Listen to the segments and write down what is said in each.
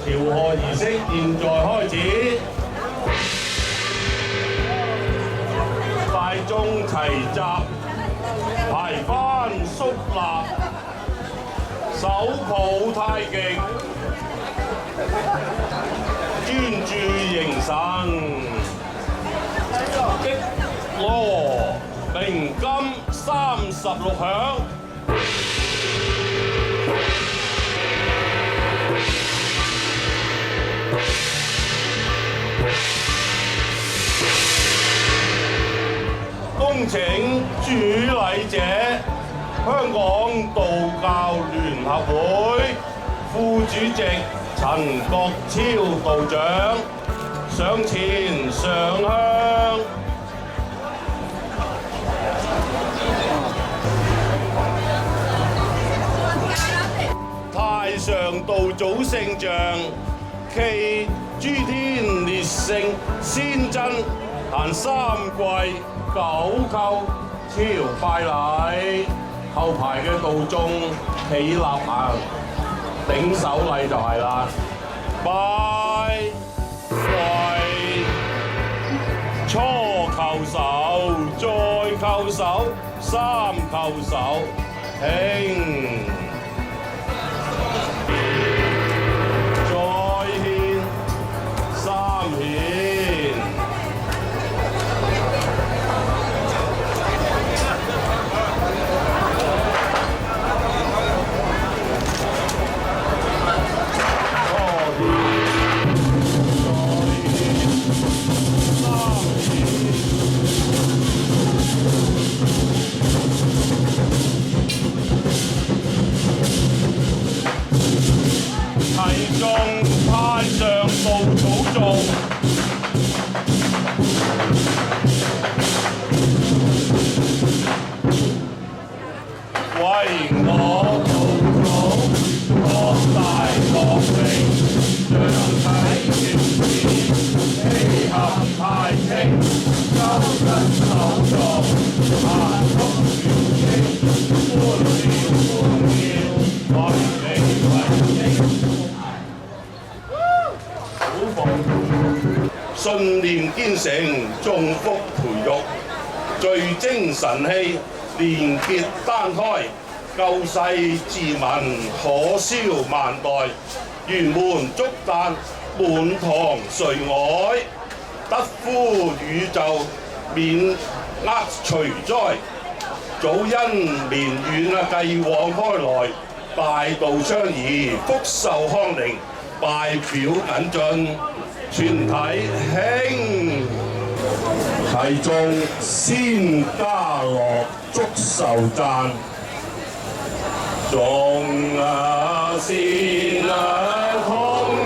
調賀儀式現在開始，大眾齊集，排班肅立，手抱太極，專注凝神，擊鑼鳴金36響。恭請主禮者，香港道教聯合會副主席陳國超道長上前上香。太上道祖聖像暨諸天烈聖先真行三跪九叩朝拜禮，後排嘅道眾起立行頂手禮就係啦，拜跪初叩手，再叩手，三叩手，興。齊眾太上道祖宗，為我道祖各大各明，象體全面，氣合太清，周身手作，萬福傳經，歡妙為利為應。信念堅誠，眾福培育，聚精神氣，連結單胎，救世治民，可銷萬代，圓滿祝誕，滿堂垂愛，得夫宇宙，免厄除災，早因綿遠繼往開來，大道相宜，福壽康寧，拜表謹進。全體興，齊眾先家樂祝壽讚，眾先通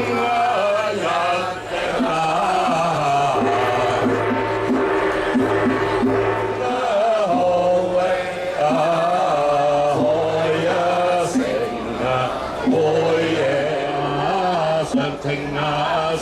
一定好榮開一成會贏上庭上。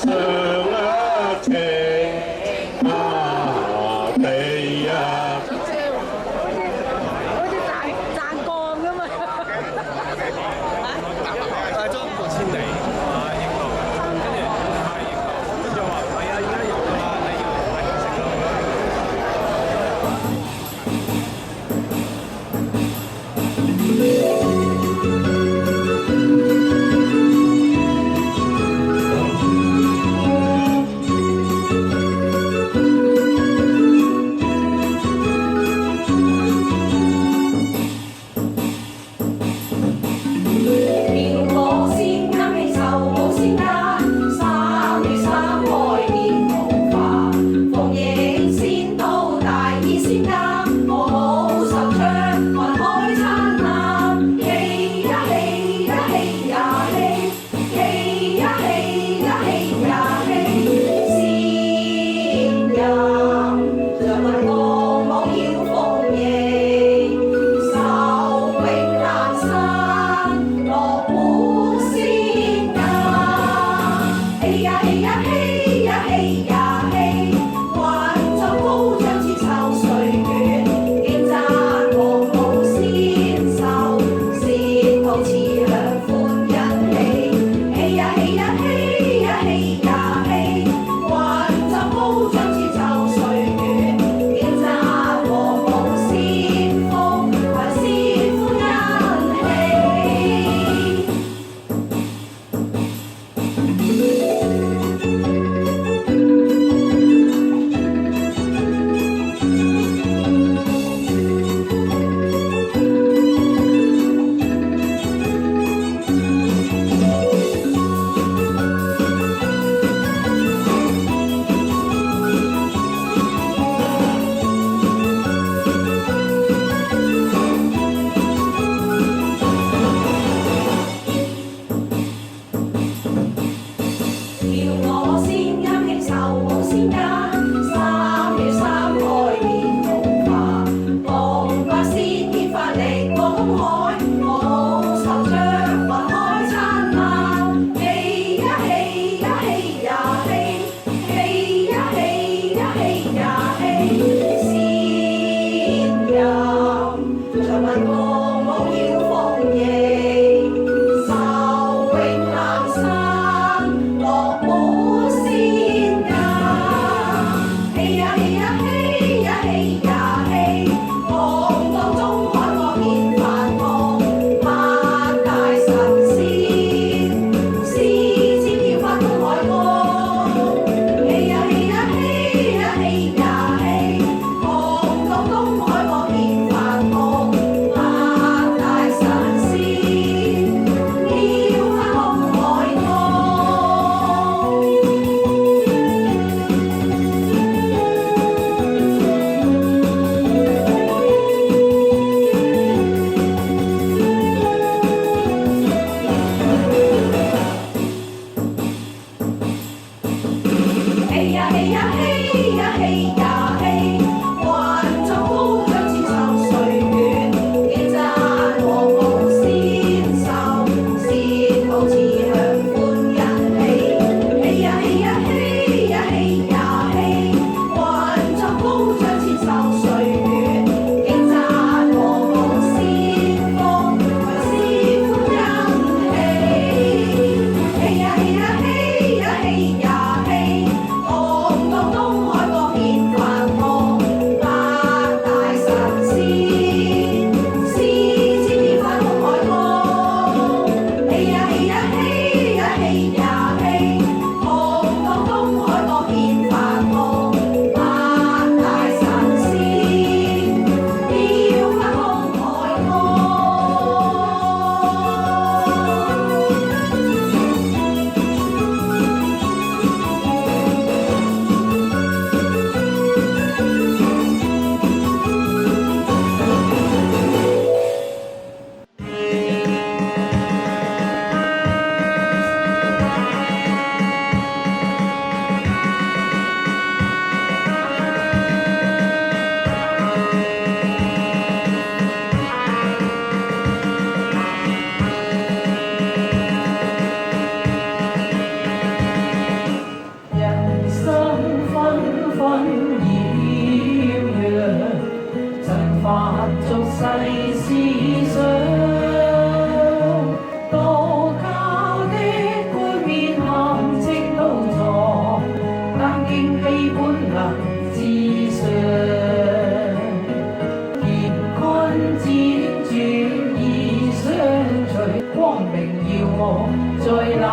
在那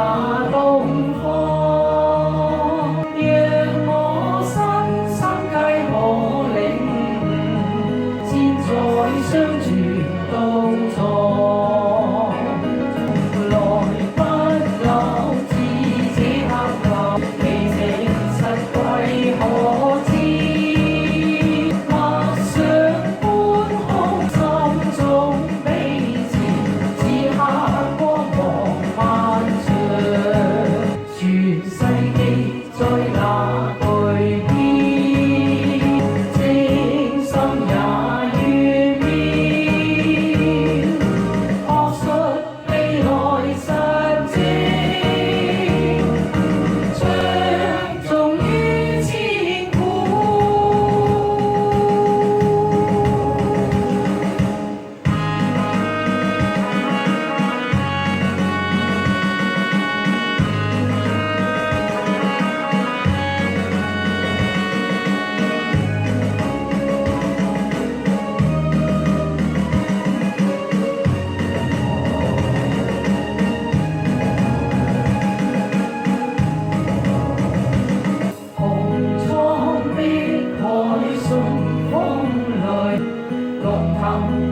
東方，讓我身心皆可領悟，千載相傳到座。來不久至此刻後，其情實貴可知。默想觀空心中悲潮，此刻光芒萬丈，全世紀在那巨變，精心也願變，學術未來實踐，唱頌於千古。紅蒼碧海順風雷，龍騰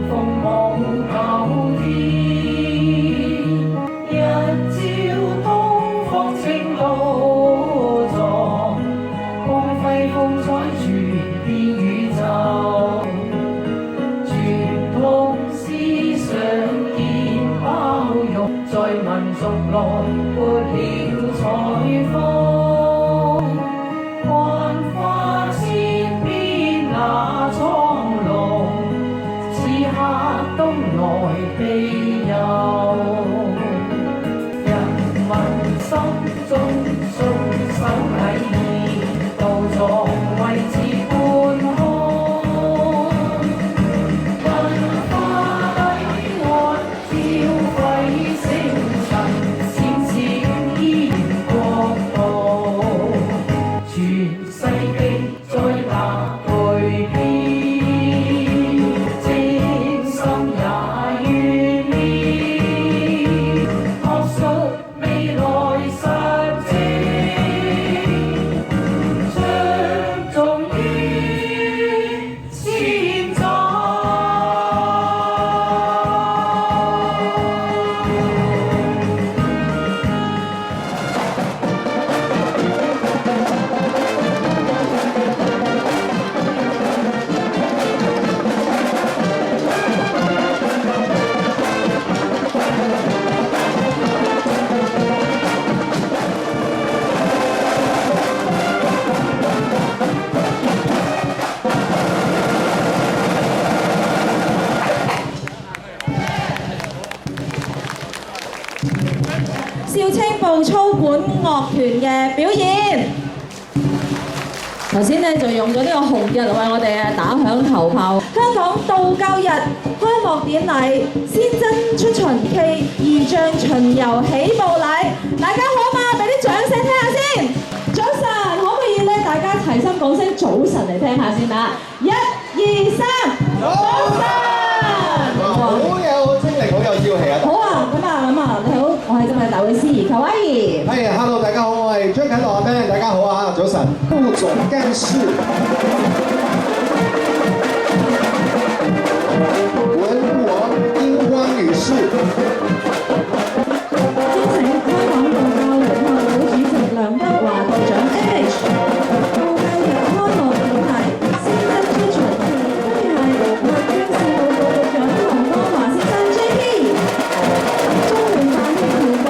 鳳舞九天。日照東方青島座，光輝風采傳遍宇宙。傳統思想見包容，在民族內撥了彩虹。幻化千變那蒼龍，此刻東來庇佑。人民心中信守禮義，道藏位置觀看。文化禮樂照輝星辰，閃閃依然國度。全世紀在那巨變，精心也願變，學術未來實踐，唱頌於千載。少青部操管樂團嘅表演。頭先咧就用咗呢個紅日為我哋打響頭炮。香港道教日開幕典禮，先真出巡暨儀仗巡遊起步禮，大家好嘛？俾啲掌聲聽下先。早晨，可唔可以咧大家齊心講聲早晨嚟聽下先啊？1、2、3，早晨！好有精力，好有朝氣啊！好啊，你好，我係今日大會司儀裘威儀。係，hello，大家好，我係張啟樂阿 Ben，大家好啊，早晨。副總幹事文國英光女士。邀請香港道教聯合會主席梁德華道長 MH。道教日開幕典禮，先真出巡暨，分別係民政事務局局長黃光華先生 JP。中聯辦協調部。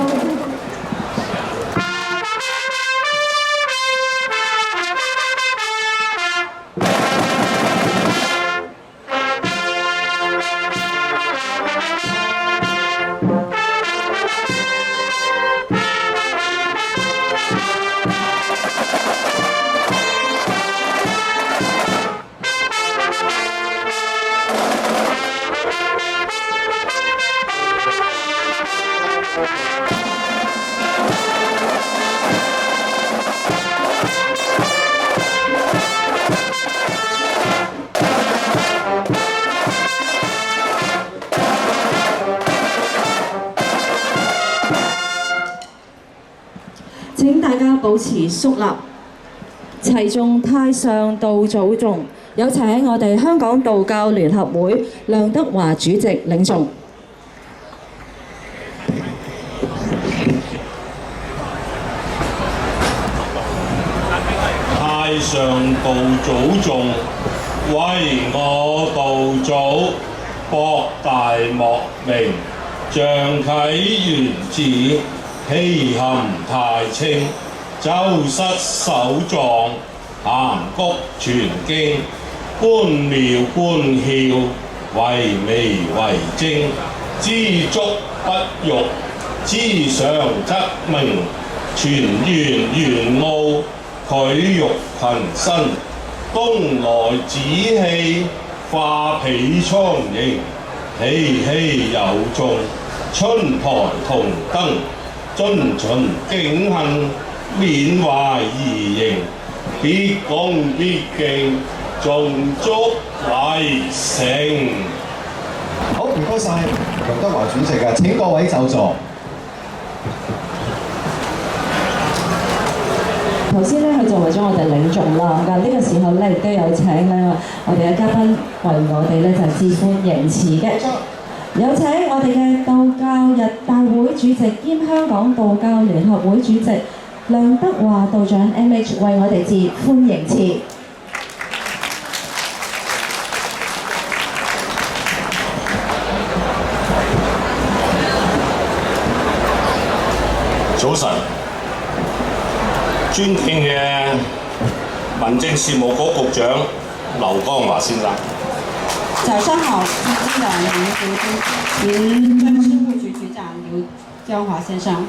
請大家保持肅立，齊頌太上道祖頌。有請我哋香港道教聯合會梁德華主席領頌。太上道祖頌，為我道祖博大莫名，象啟元始，氣含太清，周室首狀，函谷全經，觀妙觀竅，惟微惟精，知足不辱，知上則明，全圓玄奧，佢欲群生，東來紫氣，化彼蒼蠅，熙熙有眾，春台同燈，遵循景行，緬懷儀形，必恭必敬，頌足為成。好，唔該晒梁德華主席啊！請各位就座。頭先咧，佢就為咗我哋領頌啦。咁呢個時候咧，亦都有請咧我哋嘅嘉賓為我哋咧就致歡迎詞嘅。有請我哋嘅道教日大會主席兼香港道教聯合會主席梁德華道長 MH 為我哋致歡迎詞。早晨，尊敬嘅民政事務局局長劉江華先生，早上好，尊敬的民政事務局局長劉江華先生，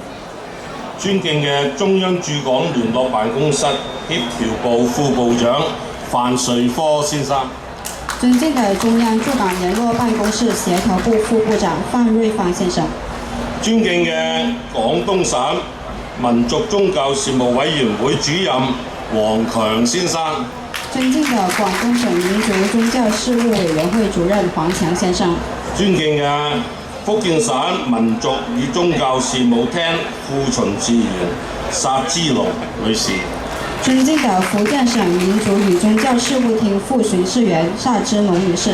尊敬嘅中央駐港聯絡辦公室協調部副部長范瑞科先生，尊敬的中央駐港聯絡辦公室協調部副部長范瑞芳先生，尊敬嘅廣東省民族宗教事務委員會主任黃強先生，尊敬的廣東省民族宗教事務委員會主任黃強先生，尊敬嘅福建省民族與宗教事務廳副巡視員薩之龍女士，尊敬的福建省民族與宗教事務廳副巡視員薩之龍女士，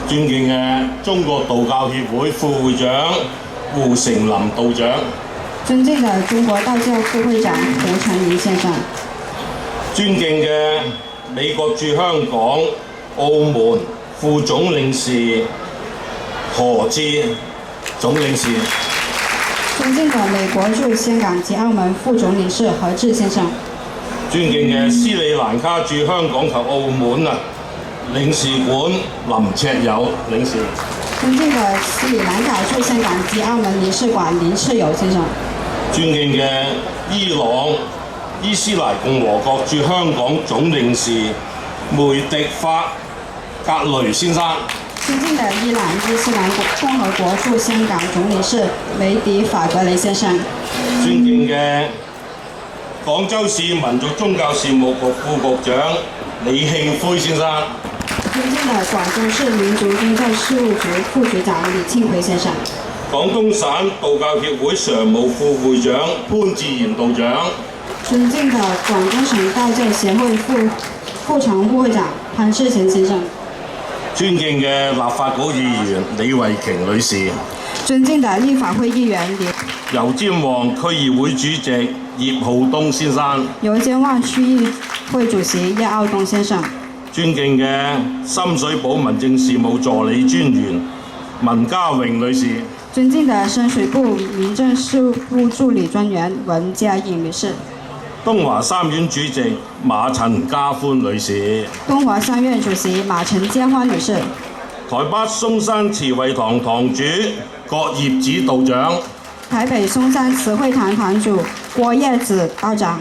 尊敬嘅中國道教協會副會長胡成林道長，尊敬的中國道教副會長胡成林先生，尊敬嘅美國駐香港、澳門副總領事何志總領事，尊敬的美國駐香港及澳門副總領事何志先生，尊敬嘅斯里蘭卡駐香港及澳門領事館林赤友領事，尊敬的斯里蘭卡駐香港及澳門領事館林赤友先生，尊敬嘅伊朗伊斯蘭共和國駐香港總領事梅迪法格雷先生，尊敬的伊朗伊斯蘭共和國駐香港總領事梅迪法格雷先生，尊敬嘅廣州市民族宗教事務局副局長李慶輝先生，尊敬的廣州市民族宗教事務局副局長李慶輝先生，廣東省道教協會常務副會長潘志賢道長，尊敬的廣東省道教協會副常務會長潘志賢先生，尊敬嘅立法局議員李慧瓊女士，尊敬的立法會議員油尖旺區議會主席葉浩東先生，油尖旺區議會主席葉傲東先生，尊敬嘅深水埗民政事務助理專員文家榮女士，尊敬的深水埗民政事務助理專員文家穎女士，東華三院主席馬陳家歡女士，東華三院主席馬陳家歡女士，台北松山慈惠堂堂主郭葉子道長，台北松山慈惠堂堂主郭葉子道長，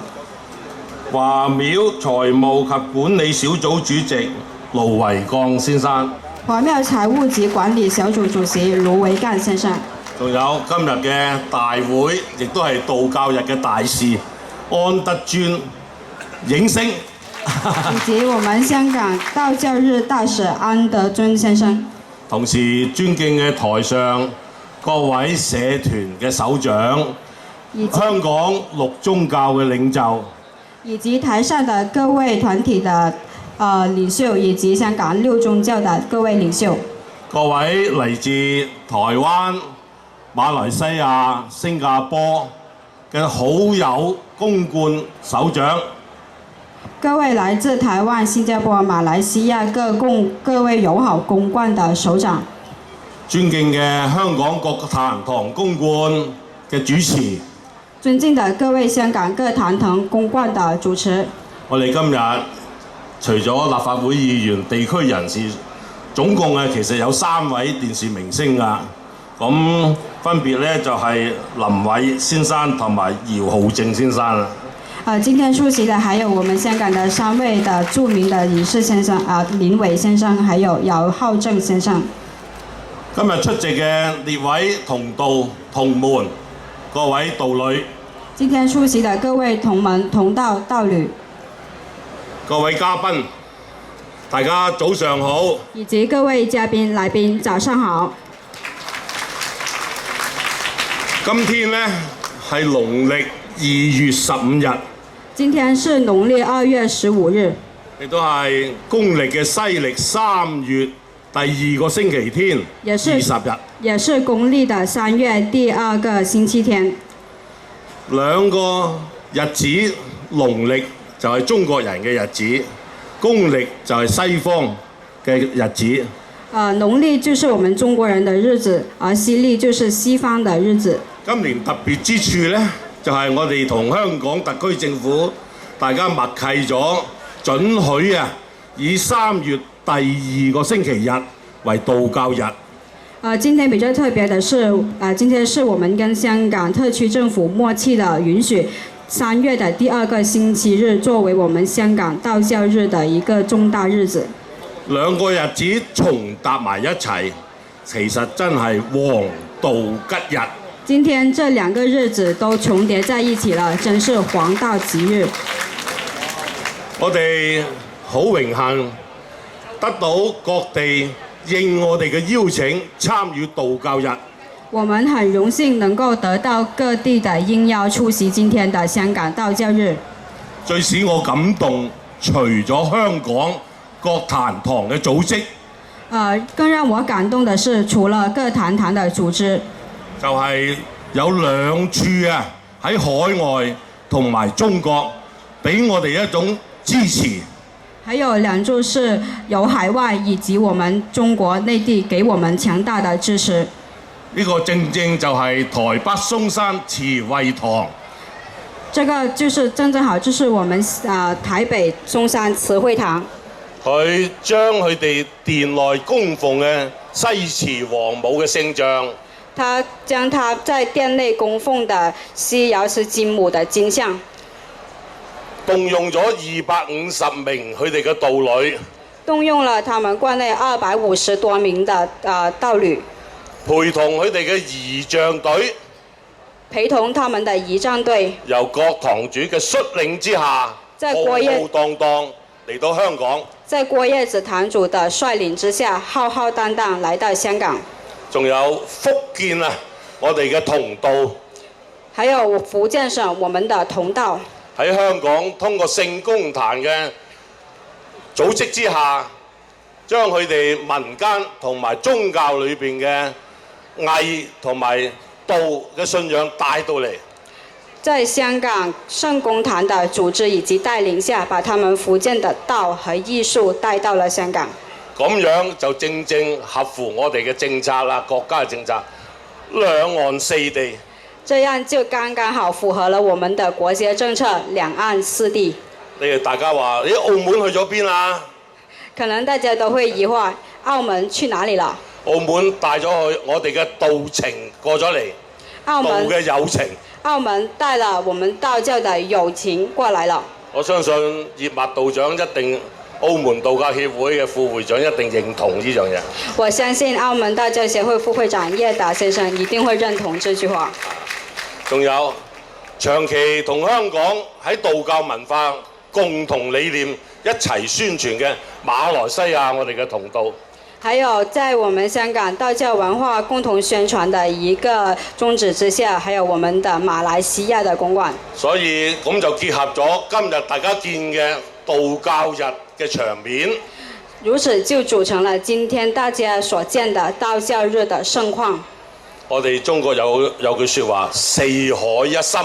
華廟財務及管理小組主席盧維鋼先生，華廟財務及管理小組主席盧維幹先生，仲有今日嘅大會，亦都係道教日嘅大事安德尊影星，以及我們香港道教日大使安德尊先生。同時尊敬嘅台上各位社團嘅首長、香港6宗教嘅領袖，以及台上的各位團體的領袖，以及香港6宗教的各位領袖，各位嚟自台灣、馬來西亞、新加坡嘅好友公館首長，各位來自台灣、新加坡、馬來西亞各位友好公館的首長，尊敬嘅香港各壇堂公館嘅主持，尊敬的各位香港各壇堂公館的主持。我哋今日除咗立法會議員、地區人士，總共其實有3位電視明星㗎。咁分別咧就係林偉先生同埋姚浩正先生啦。今天出席的還有我們香港的3位的著名的影視先生林偉先生，還有姚浩正先生。今日出席嘅列位同道同門，各位道侶。今天出席的各位同門同道道侶。各位嘉賓，大家早上好。以及各位嘉賓來賓，早上好。今天呢係農曆2月15日。今天是農曆2月15日。亦都係公歷嘅西歷3月第2個星期天，20日。也是公歷的3月第2個星期天。兩個日子，農曆就係中國人嘅日子，公歷就係西方嘅日子。農曆就是我們中國人的日子，而西歷就是西方的日子。今年特別之處呢，就係我哋同香港特區政府大家默契咗，准許以3月第2個星期日為道教日。今天比較特別的是，今天是我們跟香港特區政府默契的允許3月的第2個星期日作為我們香港道教日的一個重大日子。兩個日子重搭埋一齊，其實真係黃道吉日。今天這2個日子都重疊在一起了，真是黃道吉日。我哋好榮幸得到各地應我哋嘅邀請參與道教日。我們很榮幸能夠得到各地的應邀出席今天的香港道教日。最使我感動，除咗香港各壇堂嘅組織，更讓我感動的是，除了各壇堂的組織，就係有2處喺海外同埋中國，俾我哋一種支持。還有2處是由海外以及我們中國內地給我們強大的支持。呢個正正就係台北松山慈惠堂。這個就是正好就是我們台北松山慈惠堂。佢將佢哋殿內供奉嘅西祠王母嘅聖像，他將他在殿內供奉的西瑤池金母的金像，動用咗250名佢哋嘅道侶，動用了他們觀內250多名的道侶，陪同佢哋嘅儀仗隊，陪同他們的儀仗隊，由各堂主嘅率領之下，浩浩蕩蕩嚟到香港。在郭葉子堂主的率領之下，浩浩蕩蕩來到香港。仲有福建我哋嘅同道，還有福建省我們的同道，喺香港通過聖公壇嘅組織之下，將佢哋民間同埋宗教裏邊嘅藝同埋道嘅信仰帶到嚟。在香港聖公壇的組織以及帶領下，把他們福建的道和藝術帶到了香港。咁樣就正正合乎我哋嘅政策啦，國家嘅政策，兩岸四地。這樣就剛剛好符合了我們的國家政策，兩岸四地。你哋大家話：咦，澳門去咗邊啊？可能大家都會疑惑，澳門去哪裡了？澳門帶咗去我哋嘅道情過咗嚟，道嘅友情。澳門帶了我們道教的友情過來了。我相信葉默道長一定，澳門道教協會嘅副會長一定認同呢樣嘢。我相信澳門道教協會副會長葉達先生一定會認同這句話。仲有長期同香港喺道教文化共同理念一齊宣傳嘅馬來西亞我哋嘅同道。还有在我们香港道教文化共同宣傳的一個宗旨之下，還有我們的馬來西亞的公館。所以咁就結合咗今日大家見嘅道教日嘅場面。如此就組成了今天大家所見的道教日的盛況。我哋中國有句説話，四海一心。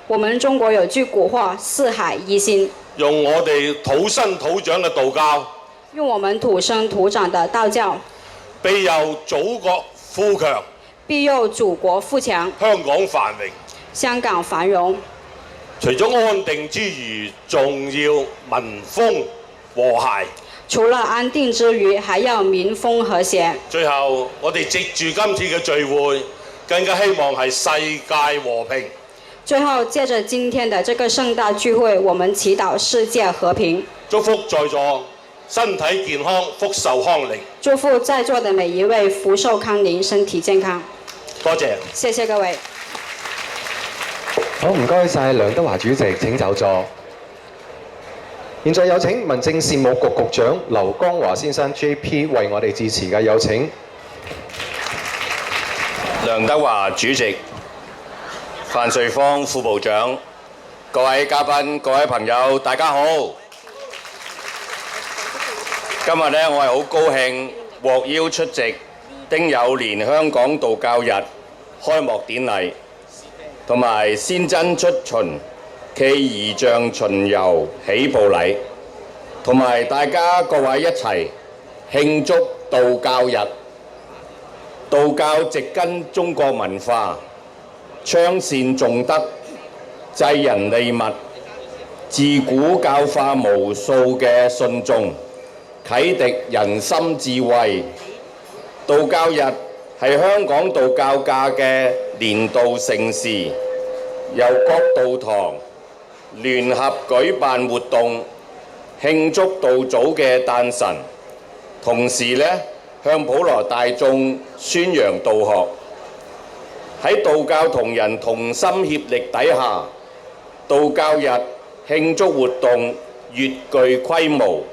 我們中國有句古話，四海一心。用我哋土生土長嘅道教。用我們土生土長的道教，庇佑祖國富強，庇佑祖國富強，香港繁榮，香港繁榮。除咗安定之餘，仲要民風和諧。除了安定之餘，還要民風和諧。最後，我哋藉住今次嘅聚會，更加希望係世界和平。最後，借着今天的這個盛大聚會，我們祈禱世界和平。祝福在座身體健康，福壽康寧。祝福在座的每一位福壽康寧，身體健康。多謝。謝謝各位。好，唔該晒梁德華主席，請就座。現在有請民政事務局局長劉江華先生 JP 為我哋致辭嘅，有請。梁德華主席、范瑞芳副部長、各位嘉賓、各位朋友，大家好。今日呢，我係好高興獲邀出席丁酉年香港道教日開幕典禮，同埋先真出巡暨儀仗巡遊起步禮，同埋大家各位一齊慶祝道教日。道教植根中國文化，倡善重德，濟人利物，自古教化無數嘅信眾，啟迪人心智慧。道教日係香港道教界嘅年度盛事，由各道堂聯合舉辦活動，慶祝道祖嘅誕辰，同時呢，向普羅大眾宣揚道學。喺道教同仁同心協力底下，道教日慶祝活動越具規模。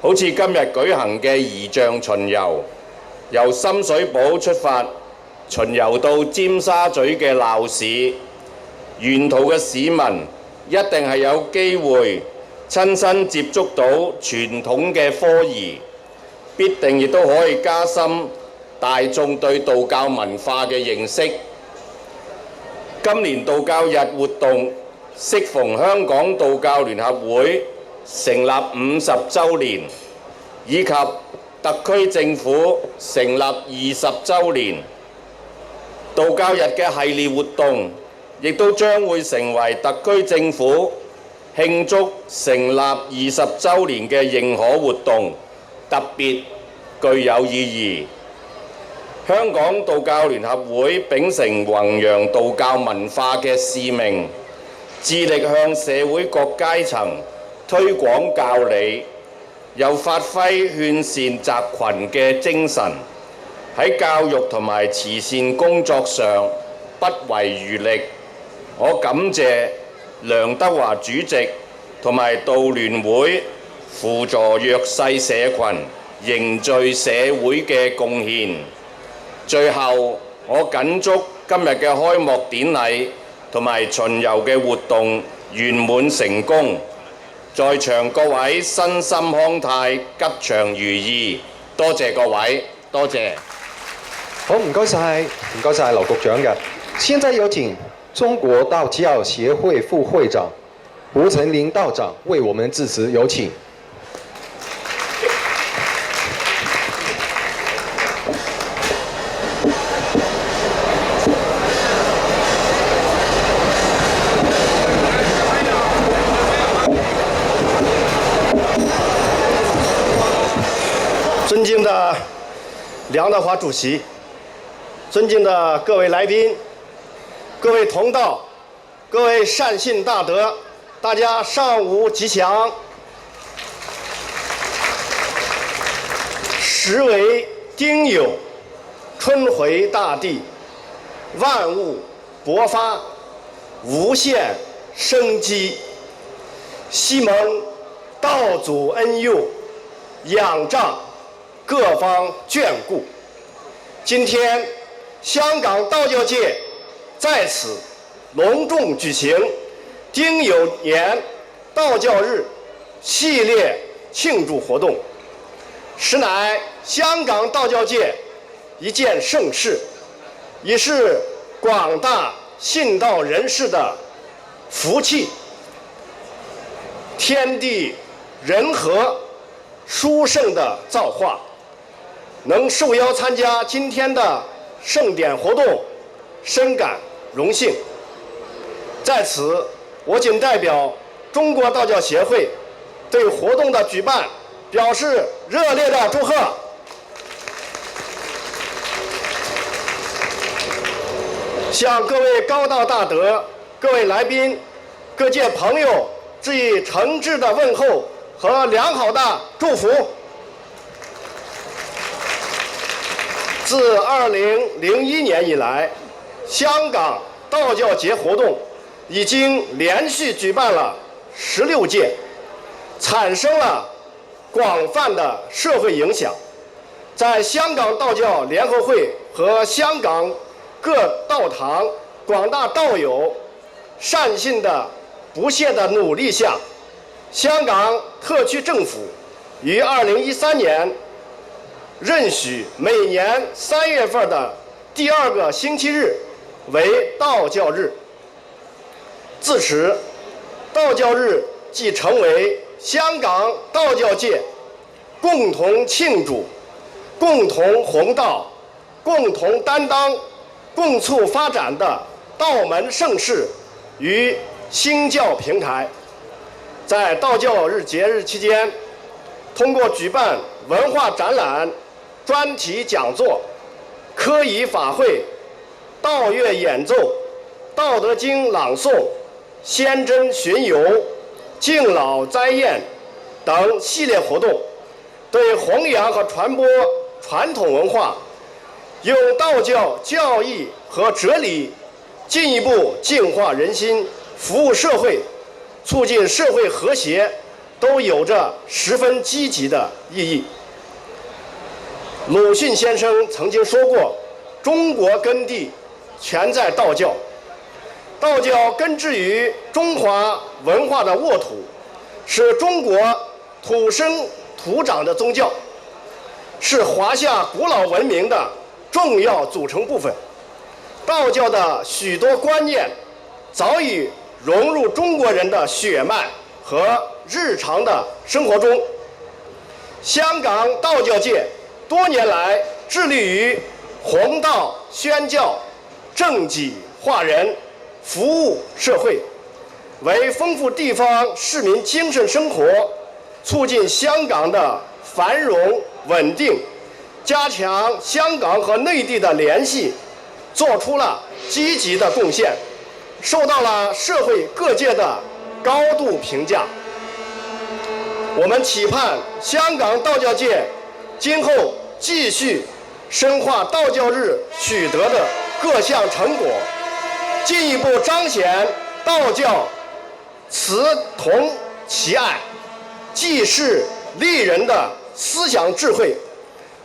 好似今日舉行嘅儀仗巡遊，由深水埗出發，巡遊到尖沙咀嘅鬧市，沿途嘅市民一定係有機會親身接觸到傳統嘅科儀，必定亦都可以加深大眾對道教文化嘅認識。今年道教日活動適逢香港道教聯合會成立50週年，以及特區政府成立20週年，道教日嘅系列活動亦都將會成為特區政府慶祝成立20週年嘅認可活動，特別具有意義。香港道教聯合會秉承弘揚道教文化嘅使命，致力向社會各階層推廣教理，又發揮勸善集群嘅精神，喺教育同埋慈善工作上不遺餘力。我感謝梁德華主席同埋道聯會輔助弱勢社群凝聚社會嘅貢獻。最後，我謹祝今日嘅開幕典禮同埋巡遊嘅活動圓滿成功，在場各位身心康泰，吉祥如意。多謝各位，多謝。好，唔該晒劉局長嘅。現在有請中國道教協會副會長胡成林道長為我們致辭，有請。尊敬的梁德华主席，尊敬的各位来宾，各位同道，各位善信大德，大家上午吉祥。时为丁酉，春回大地，万物勃发，无限生机。希蒙道祖恩佑，仰仗各方眷顾。今天，香港道教界在此隆重举行丁酉年道教日系列庆祝活动，实乃香港道教界一件盛事，也是广大信道人士的福气。天地人和殊胜的造化，能受邀参加今天的盛典活动，深感荣幸。在此，我谨代表中国道教协会对活动的举办表示热烈的祝贺。向各位高道大德、各位来宾、各界朋友致以诚挚的问候和良好的祝福。自2001年以来，香港道教节活动已经连续举办了16届，产生了广泛的社会影响。在香港道教联合会和香港各道堂广大道友善信的不懈的努力下，香港特区政府于2013年任许每年3月份的第2个星期日为道教日。自此，道教日即成为香港道教界共同庆祝、共同弘道、共同担当、共促发展的道门盛事与兴教平台。在道教日节日期间，通过举办文化展览、专题讲座、科仪法会、道乐演奏、道德经朗诵、仙真巡游、敬老斋宴等系列活动，对弘扬和传播传统文化，用道教教义和哲理进一步净化人心、服务社会、促进社会和谐，都有着十分积极的意义。鲁迅先生曾经说过：“中国根蒂全在道教。”道教根植于中华文化的沃土，是中国土生土长的宗教，是华夏古老文明的重要组成部分。道教的许多观念早已融入中国人的血脉和日常的生活中。香港道教界多年来致力于弘道宣教、正己化人、服务社会，为丰富地方市民精神生活、促进香港的繁荣稳定、加强香港和内地的联系，做出了积极的贡献，受到了社会各界的高度评价。我们期盼香港道教界今后继续深化道教日取得的各项成果，进一步彰显道教慈同其爱、济世利人的思想智慧，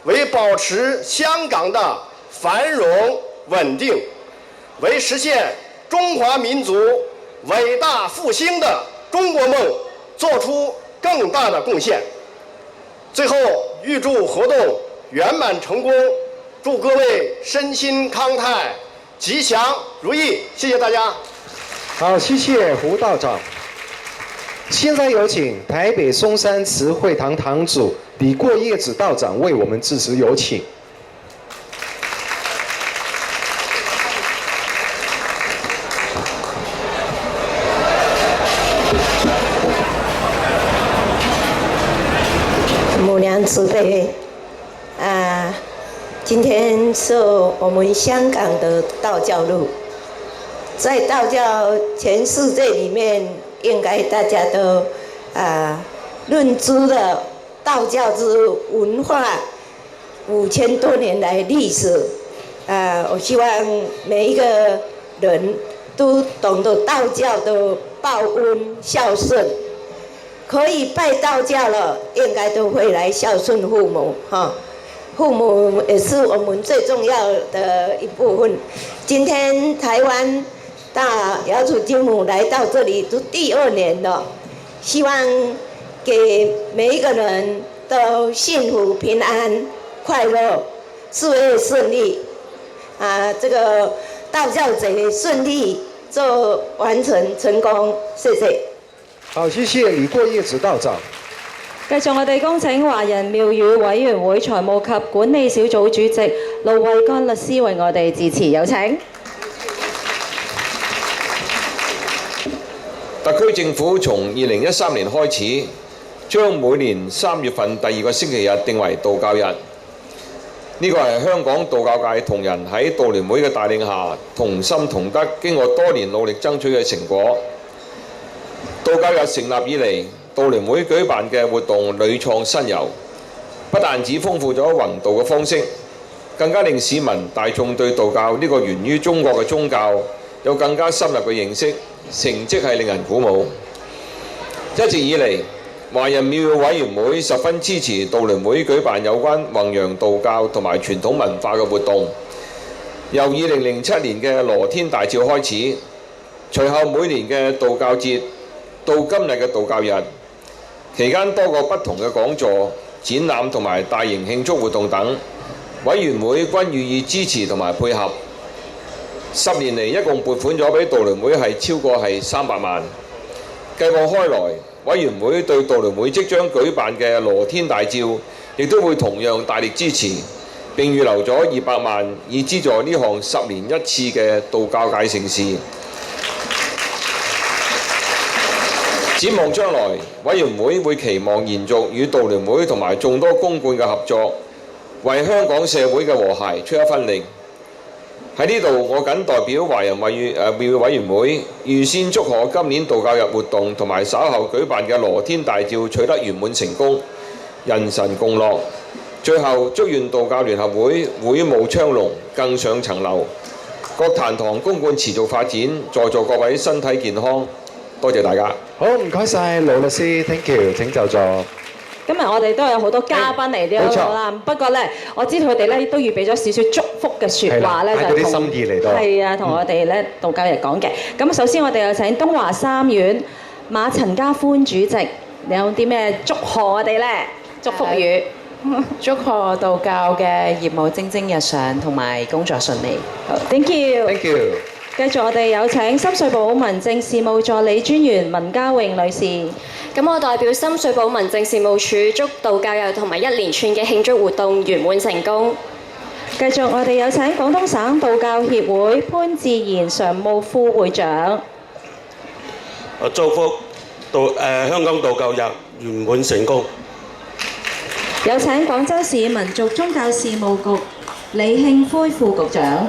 为保持香港的繁荣稳定，为实现中华民族伟大复兴的中国梦做出更大的贡献。最后，预祝活动圆满成功，祝各位身心康泰、吉祥如意。谢谢大家。好，谢谢胡道长。现在有请台北松山慈惠堂堂主李过叶子道长为我们致辞，有请。母娘慈悲，今天是我们香港的道教日，在道教全世界里面，应该大家都认知了道教之文化5000多年来历史。我希望每一个人都懂得道教的报恩孝顺。可以拜道教了，应该都会来孝顺父母哈。父母也是我们最重要的一部分。今天台湾大姚楚金母来到这里都第2年了，希望给每一个人都幸福、平安、快乐，事业顺利，这个道教节顺利做完成成功，謝謝。好，謝謝李過葉指導長。繼續我哋恭請華人廟宇委員會財務及管理小組主席盧惠幹律師為我哋致辭，有請。特區政府從2013年開始，將每年3月份第2個星期日定為道教日。呢個係香港道教界同仁喺道聯會嘅帶領下，同心同德，經過多年努力爭取嘅成果。道教日成立以嚟，道聯會舉辦嘅活動屢創新猷，不但只豐富咗弘道嘅方式，更加令市民大眾對道教呢個源於中國嘅宗教有更加深入嘅認識，成績係令人鼓舞。一直以嚟，華人廟宇委員會十分支持道聯會舉辦有關弘揚道教同埋傳統文化嘅活動。由2007年嘅羅天大醮開始，隨後每年嘅道教節，到今日嘅道教日，期間多個不同嘅講座、展覽同埋大型慶祝活動等，委員會均予以支持同埋配合。10年嚟一共撥款咗俾道聯會係超過係300萬。計劃開來，委員會對道聯會即將舉辦嘅羅天大醮，亦都會同樣大力支持，並預留咗200萬以資助呢項10年一次嘅道教界盛事。展望將來，委員會會期望延續與道聯會同埋眾多公館嘅合作，為香港社會嘅和諧出一分力。喺呢度，我謹代表華人廟宇委員會預先祝賀今年道教日活動同埋稍後舉辦嘅羅天大醮取得圓滿成功，人神共樂。最後，祝願道教聯合會會務昌隆，更上層樓，各壇堂公館持續發展，在座各位身體健康。多謝大家。好，唔該晒盧律師 ，thank you，請就座。今日我哋都有好多嘉賓嚟呢度啦，不過咧，我知道佢哋咧都預備咗少少祝福嘅説話咧，就啲心意嚟到。係啊，同我哋咧道教日講嘅。咁首先我哋有請東華三院馬陳家歡主席，你有啲咩祝賀我哋咧？祝福語。祝賀道教嘅業務蒸蒸日上，同埋工作順利。好 ，thank you。Thank you。繼續我哋有請深水埗民政事務助理專員文家穎女士。咁我代表深水埗民政事務處祝道教日同埋一連串嘅慶祝活動圓滿成功。繼續我哋有請廣東省道教協會潘志賢常務副會長。祝福香港道教日圓滿成功。有請廣州市民族宗教事務局李慶輝副局長。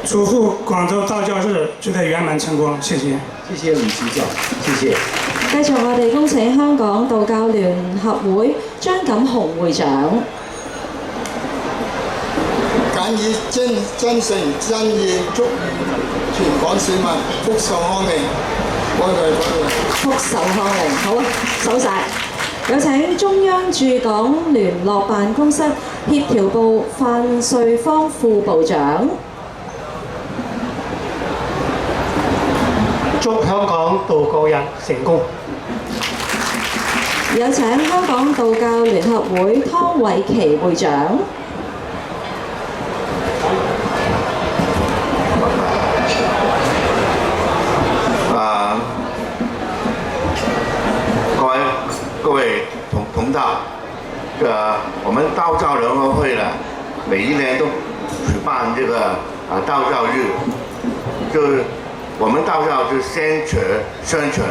祝福廣州道教日取得圓滿成功，謝謝。謝謝李局長，謝謝。繼續我哋恭請香港道教聯合會張錦雄會長。謹以真誠真意祝願全港市民福壽康寧，福壽康寧，好啊，收晒。有請中央駐港聯絡辦公室協調部范瑞芳副部長。祝香港道教日成功。有請香港道教聯合會湯偉琪會長。各位同道，我们道教联合会呢，每一年都举办这个道教日，就是我们道教就宣传，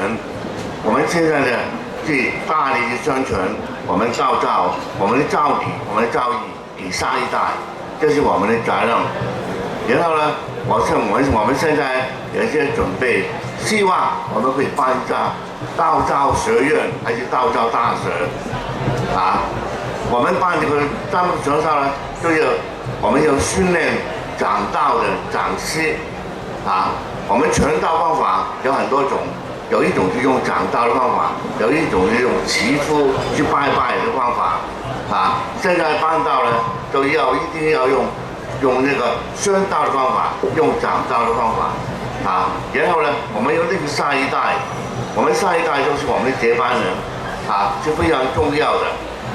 我们现在呢最大力的宣传我们道教，我们的教理，我们的教义给下一代，这是我们的责任。然后呢，我们现在有一些准备，希望我们会办一个道教学院还是道教大学我们办这个道教学校呢，我们有训练讲道的讲师我们传道方法有很多种，有一种是用掌刀的方法，有一种是用祈福去拜拜的方法，啊，现在办到了都一定要用那个宣道的方法，用掌刀的方法，啊，然后呢，我们用那个下一代，我们下一代就是我们的接班人，啊，是非常重要的，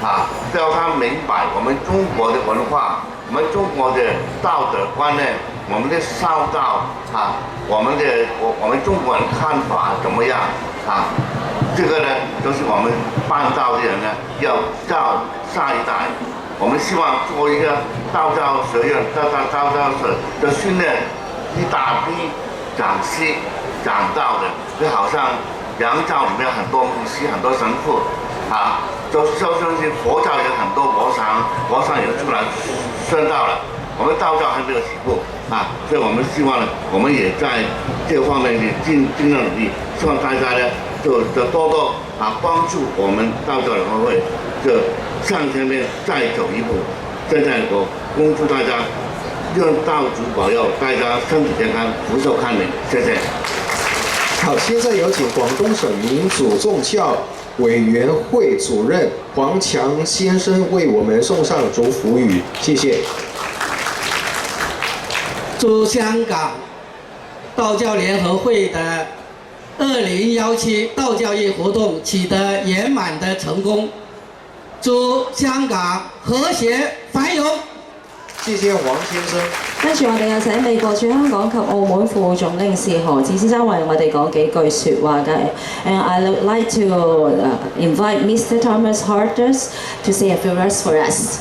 啊，要他明白我们中国的文化，我们中国的道德观念，我们的孝道，啊，我们中国人看法怎么样，啊，这个呢，都是我们办道的人呢要教下一代。我们希望做一个道教学院、道教的训练，一大批讲师、讲道的，就好像洋教里面很多牧师、很多神父，啊，就相信佛教有很多和尚也出来宣道了。我们道教还没有起步啊，所以我们希望呢，我们也在这个方面的尽量努力，希望大家呢就多多帮助我们道教联合会，就向前面再走一步。现在我恭祝大家，愿道主保佑大家身体健康，福寿康宁，谢谢。好，现在有请广东省民主宗教委员会主任黄强先生为我们送上祝福语，谢谢。祝香港道教联合会的2017道教业活动取得圆满的成功，祝香港和谐繁榮。謝謝黃先生。跟住我哋有請美國駐香港及澳門副總領事何志先生為我哋講幾句説話嘅。And I would like to invite Mr. Thomas Harders to say a few words for us.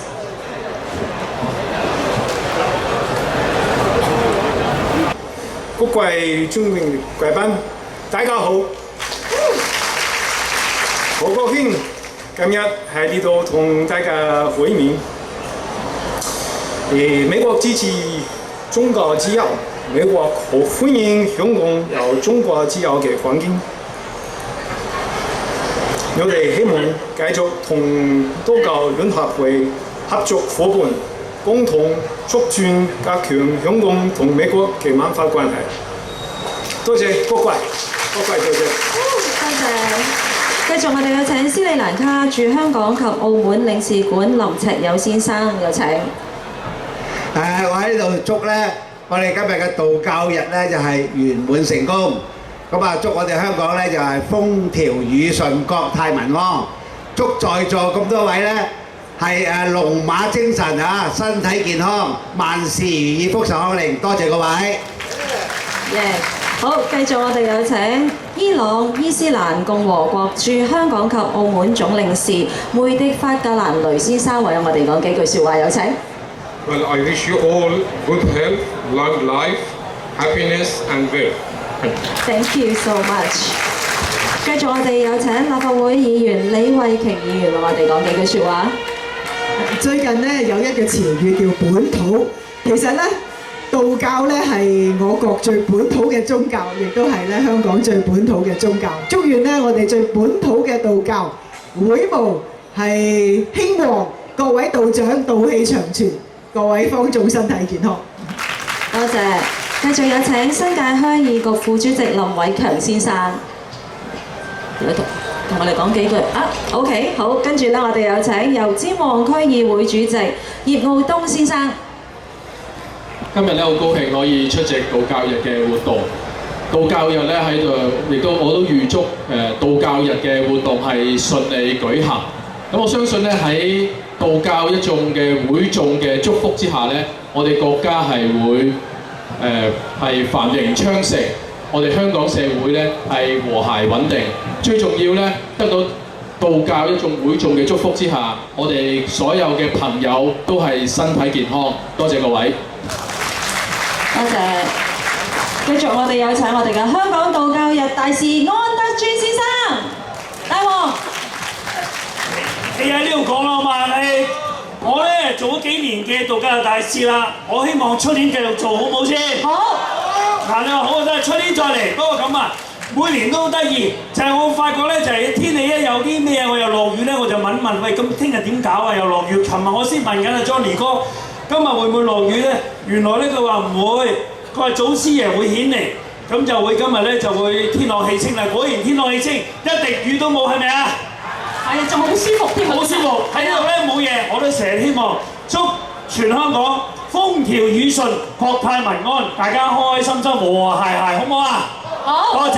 各位尊榮貴賓，大家好！好高興今日喺呢度同大家會面。美國支持宗教自由，美國好歡迎香港有宗教自由嘅環境。我哋希望繼續同道教聯合會合作夥伴，共同促進加強香港同美國嘅文化關係。多謝各位，多謝。多謝。繼續我哋有請斯里蘭卡駐香港及澳門領事館林赤友先生，有請。我喺呢度祝咧，我哋今日嘅道教日咧就係圓滿成功。咁啊，祝我哋香港咧就係風調雨順、國泰民安。祝在座咁多位咧係龍馬精神啊，身體健康，萬事如意，福壽康寧。多謝各位。好，繼續我哋有請伊朗伊斯蘭共和國駐香港及澳門總領事梅迪法格蘭雷先生為我哋講幾句説話，有請。Well, I wish you all good health, long life, happiness and wealth. Thank you so much. 繼續我哋有請立法會議員李慧瓊議員為我哋講幾句説話。最近呢，有一個潮語叫本土，其實呢，道教呢係我國最本土嘅宗教，亦都係咧香港最本土嘅宗教。祝願呢，我哋最本土嘅道教會務係興旺，各位道長道氣長存。各位方眾身體健康。多謝。繼續有請新界鄉議局副主席林偉強先生，同我哋講幾句啊。OK， 好，跟住咧，我哋有請油尖旺區議會主席葉傲東先生。今日咧好高興可以出席道教日嘅活動。道教日咧喺度，我都預祝道教日嘅活動係順利舉行。咁我相信咧喺道教一眾嘅會眾嘅祝福之下咧，我哋國家係會係繁榮昌盛，我哋香港社會咧係和諧穩定。最重要咧，得到道教一眾會眾嘅祝福之下，我哋所有嘅朋友都係身體健康。多謝各位。多謝。繼續我哋有請我哋嘅香港道教日大使安德尊先生，大王。你喺呢度講啦，好嘛？我咧做咗幾年嘅道教日大使啦，我希望出年繼續做，好唔好先？好。嗱，你話好就得，出年再嚟。不過咁啊，每年都好得意，就係我發覺咧，就係天氣一有啲咩我又落雨咧，我就問喂，咁聽日點搞啊？又落雨。尋日我先問緊阿 Johnny 哥，今日會唔會落雨咧？原來咧佢話唔會，佢話祖師爺會顯靈。咁就會今日咧就會天朗氣清啦。果然天朗氣清，一滴雨都冇，係咪啊？係啊，仲好舒服添，好舒服。喺呢度咧冇嘢，我都成日希望祝全香港風調雨順、國泰民安，大家開開心心、和和諧諧，好唔好啊？好，多謝，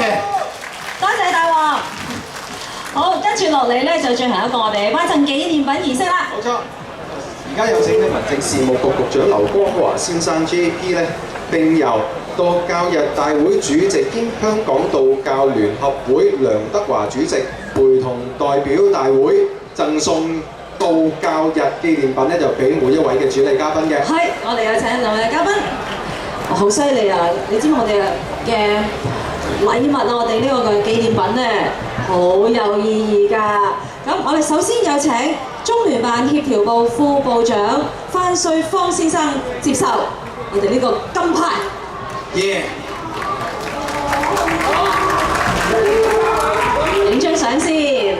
多謝大王。好，跟住落嚟咧就進行一個我哋頒贈紀念品儀式啦。冇錯，而家有請咧民政事務局局長劉光華先生 JP 咧，並由道教日大會主席兼香港道教聯合會梁德華主席陪同代表大會贈送道教日紀念品咧，就俾每一位嘅主禮嘉賓嘅。係，我哋有請兩位嘉賓。好犀利啊！你知我哋嘅禮物啊，我哋呢個嘅紀念品咧，好有意義㗎。咁我哋首先有請中聯辦協調部副部長范瑞芳先生接受我哋呢個金牌。影張相先。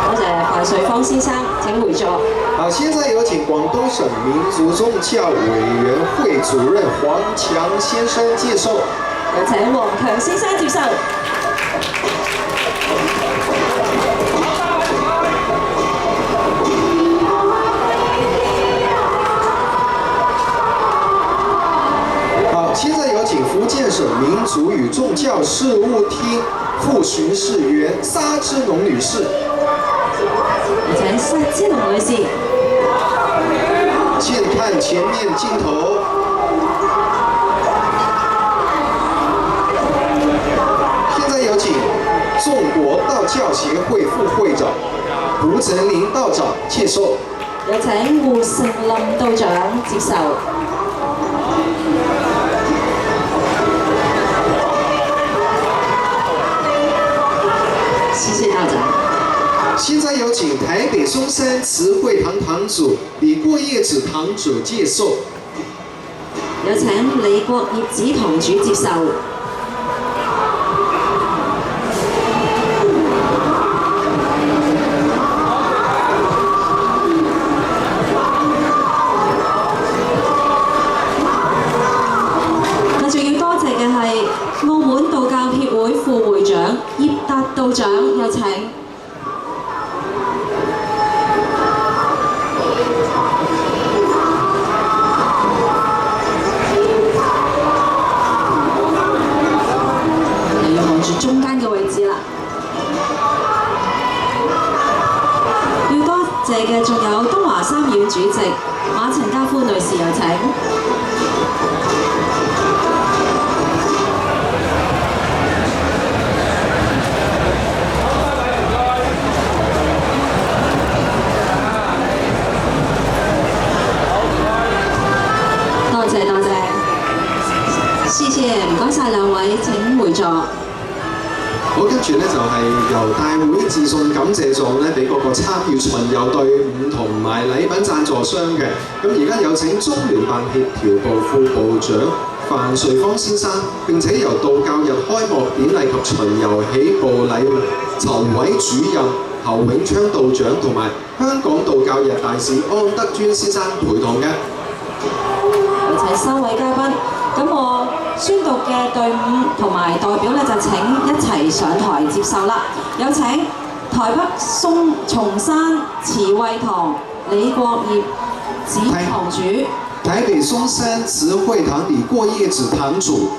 多謝范瑞芳先生，請回座。好，現在有請廣東省民族宗教委員會主任黃強先生接受。有請黃強先生接受。好，現在有請福建省民族與宗教事務廳副巡視員沙之農女士。有請沙之農女士。請看前面鏡頭。現在有請中國道教協會副會長胡成林道長接受。有請胡成林道長接受。謝謝道長。現在有請台北松山慈惠堂堂主李國葉子堂主接受。有請李國葉子堂主接受。我仲要多謝嘅係澳門道教協會副會長葉達道長，有請。中間嘅位置啦，要多謝嘅仲有東華三院主席馬陳家歡女士，有請。多謝多謝，謝謝，唔該晒兩位，請回座。好，跟住咧就係由大會致送感謝狀咧，俾各個參與巡遊隊伍同埋禮品贊助商嘅。咁而家有請中聯辦協調部副部長范瑞芳先生，並且由道教日開幕典禮及巡遊起步禮籌委主任侯永昌道長同埋香港道教日大使安德尊先生陪同嘅。有請三位嘉賓。咁我宣讀嘅隊伍同埋代表咧，就請一齊上台接受啦。有請台北松山慈惠堂李國葉子堂主。台北松山慈惠堂李國葉子堂主。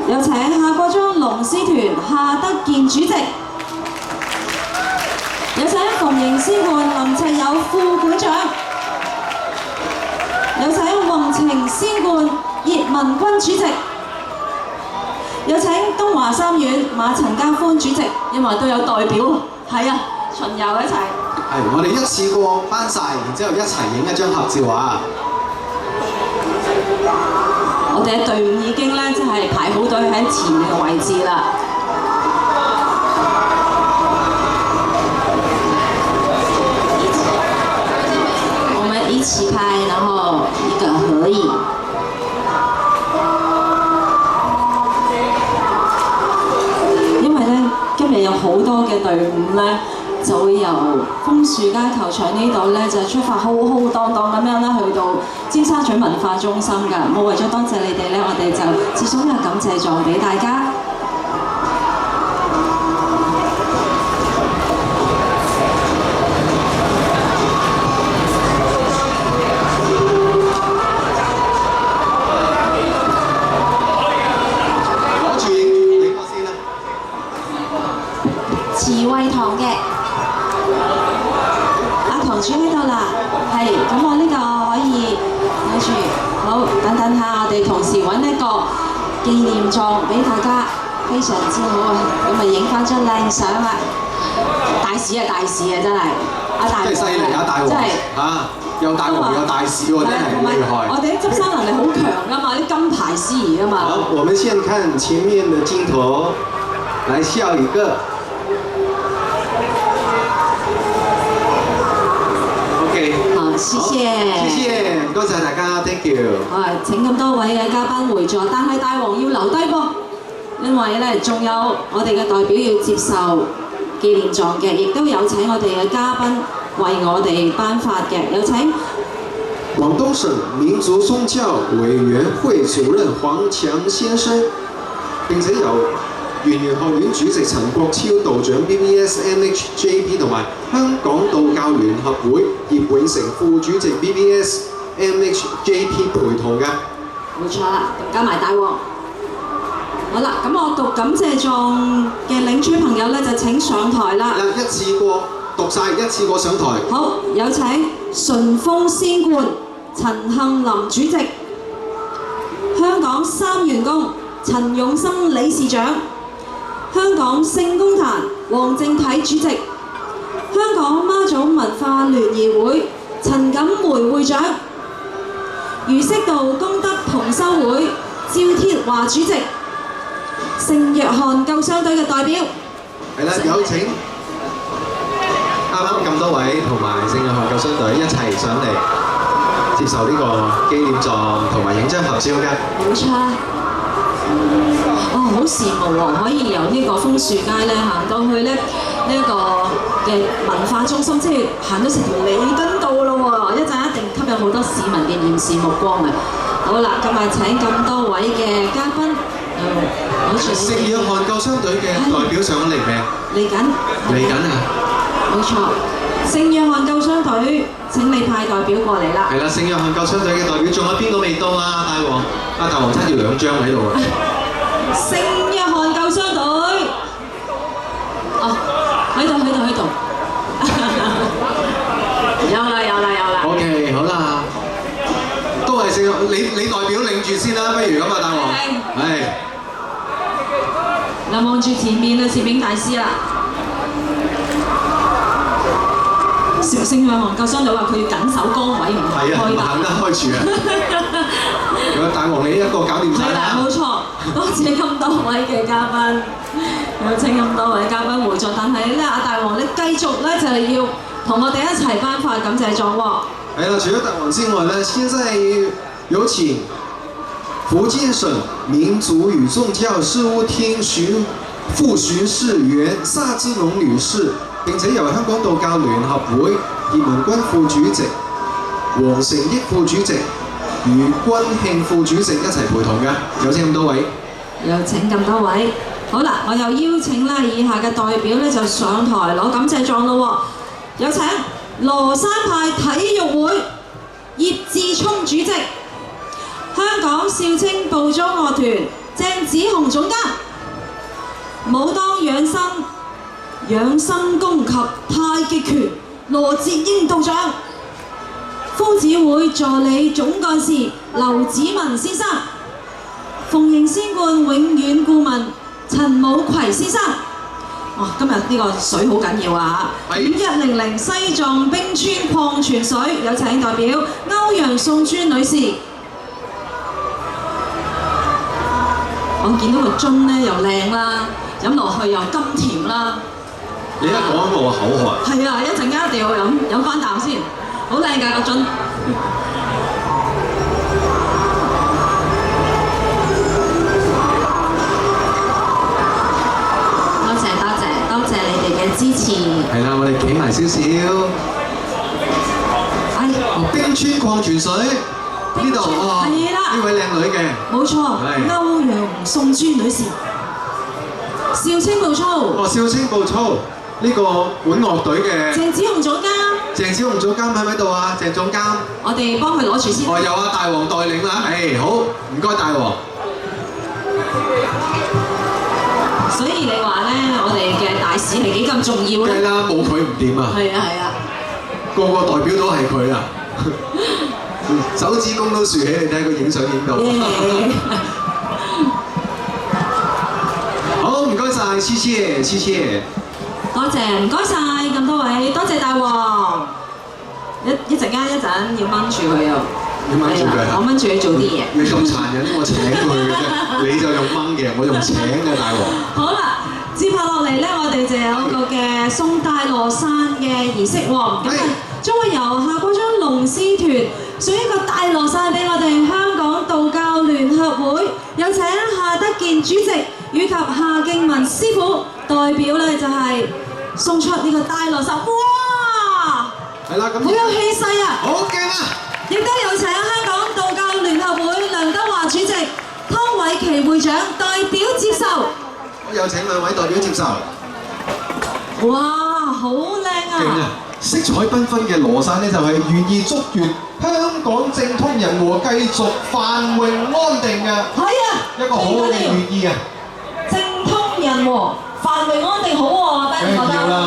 有請夏國璋龍獅團夏德健主席。有請鳳形獅冠林齊友副館長。有請宏情獅冠葉文君主席。有請東華三院馬陳家歡主席，因為都有代表，係啊，巡遊一齊。係，我哋一次過頒晒，然之後一齊影一張合照啊！我哋嘅隊伍已經咧，即係排好隊喺前面嘅位置啦。我們一起拍，然後一個合影。因為咧，今日有好多嘅隊伍咧，就會由豐楓樹街球場呢度咧，就出發浩浩蕩蕩咁樣咧，去到尖沙咀文化中心㗎。我為咗多謝你哋咧，我哋就致送呢個感謝狀俾大家。慈惠堂嘅阿堂主喺度啦，係咁我呢個可以睇住，好等下我哋同時揾一個紀念狀俾大家，非常之好啊！咁咪影翻張靚相啦，大使啊真係，阿大王真係犀利啊大王，真係嚇又大王又大使喎，真係好厲害。我哋啲執生能力好強噶嘛，啲金牌司儀噶嘛。好，我們先看前面的鏡頭，來笑一個。好，謝謝，唔該曬大家 ，thank you。請咁多位嘅嘉賓回座，但係大王要留低噃，因為咧仲有我哋嘅代表要接受紀念狀嘅，亦都有請我哋嘅嘉賓為我哋頒發嘅，有請廣東省民族宗教委員會主任黃強先生，並且由圓玄學院主席陳國超道長 BBSMHJP 同埋香港道教聯合會葉永成副主席 BBSMHJP 陪同嘅。冇錯啦，加埋大王。好啦，咁我讀感謝狀嘅領取朋友咧就請上台啦。一次過讀晒，一次過上台。好，有請順豐仙冠陳杏林主席，香港三元宮陳勇生理事長。香港聖公壇黃正體主席，香港媽祖文化聯誼會陳錦梅會長，儒釋道功德同修會趙鐵華主席，聖約翰救傷隊嘅代表。係啦，有請啱啱咁多位同埋聖約翰救傷隊一齊上嚟接受呢個紀念狀同埋影張合照嘅。冇錯。好羨慕喎！可以由呢個楓樹街咧行到去咧呢一個嘅文化中心，即係行咗成條彌敦道咯喎！一陣一定吸引好多市民嘅豔視目光啊！好啦，今日請咁多位嘅嘉賓，好似聖約翰救傷隊嘅代表上咗嚟未啊？嚟緊啊！冇錯，聖約翰救傷隊請你派代表過嚟啦。係啦，聖約翰救傷隊嘅代表仲有邊個未到啊？大王，大王差住2張喺度啊！聖約翰救傷隊，喺度，有啦。OK， 好啦，都係聖，你代表領住先啦，不如咁啊，大王。係。嗱，望住前面啊，攝影大師啦。聖約翰救傷隊話佢要緊守崗位，唔開彈。唔行得開住啊！如果大王你一個搞掂晒啦。冇錯，多謝咁多位嘅嘉賓，有請咁多位嘉賓回座。但係咧，阿大王你繼續咧就係要同我哋一齊頒發感謝狀喎。係啦，除咗大王之外咧，現在有請福建省民族與宗教事務廳副巡視員沙之龍女士，並且由香港道教聯合會葉文君副主席、黃成益副主席、余君慶副主席一齊陪同嘅，有請咁多位。有請咁多位。好啦，我又邀請咧以下嘅代表咧就上台攞感謝狀咯喎。有請羅山派體育會葉志聰主席，香港少青步中樂團鄭子雄總監，武當養生功及太極拳羅哲英道長，夫子會助理總幹事劉子文先生，鳳形仙冠永遠顧問陳武葵先生。哇！今日呢個水好緊要啊！5100西藏冰川礦泉水，有請代表歐陽宋尊女士。我見到個樽咧又靚啦，飲落去又甘甜啦。你一講我口渴。係啊，一陣間一定要飲翻啖先，好靚㗎個樽。多謝你哋嘅支持。係啦，我哋企埋少少。泉水呢度哦，係啦，呢位靚女嘅，冇錯，歐陽宋珠女士，肇清步操。哦，肇清步操呢個管樂隊嘅鄭子雄總監。鄭子雄總監喺唔喺度啊？鄭總監，我哋幫佢攞住先。哦，有啊，大王帶領啦，誒好，唔該大王。所以你話咧，我哋嘅大使係幾咁重要咧？梗係啦，冇佢唔掂啊！係啊係啊，個個代表到係佢啊！手指公都豎起，你睇佢影相影到。好，唔該晒，黐黐。多謝，唔該晒咁多位，多謝大王。一陣要掹住佢啊！要掹住佢，我掹住佢做啲嘢。你咁殘忍，我請佢嘅啫，你就用掹嘅，我用請嘅大王。好啦，接下落嚟咧，我哋就有個嘅送大羅傘嘅儀式喎。咁啊，將會由夏國璋龍獅團送一個大羅傘俾我哋香港道教聯合會，有請夏德健主席以及夏敬文師傅代表咧，就係送出呢個大羅傘。哇！係啦，咁好有氣勢啊！好勁啊！亦都有請香港道教聯合會梁德華主席、湯偉琪會長代表接受。我有請兩位代表接受。哇，好靚啊！勁啊！色彩繽紛嘅羅傘咧，就係願意祝願香港政通人和，繼續繁榮安定嘅。係啊，一個好好嘅寓意啊！政通人和，繁榮安定好喎，得唔覺得？梗係要啦！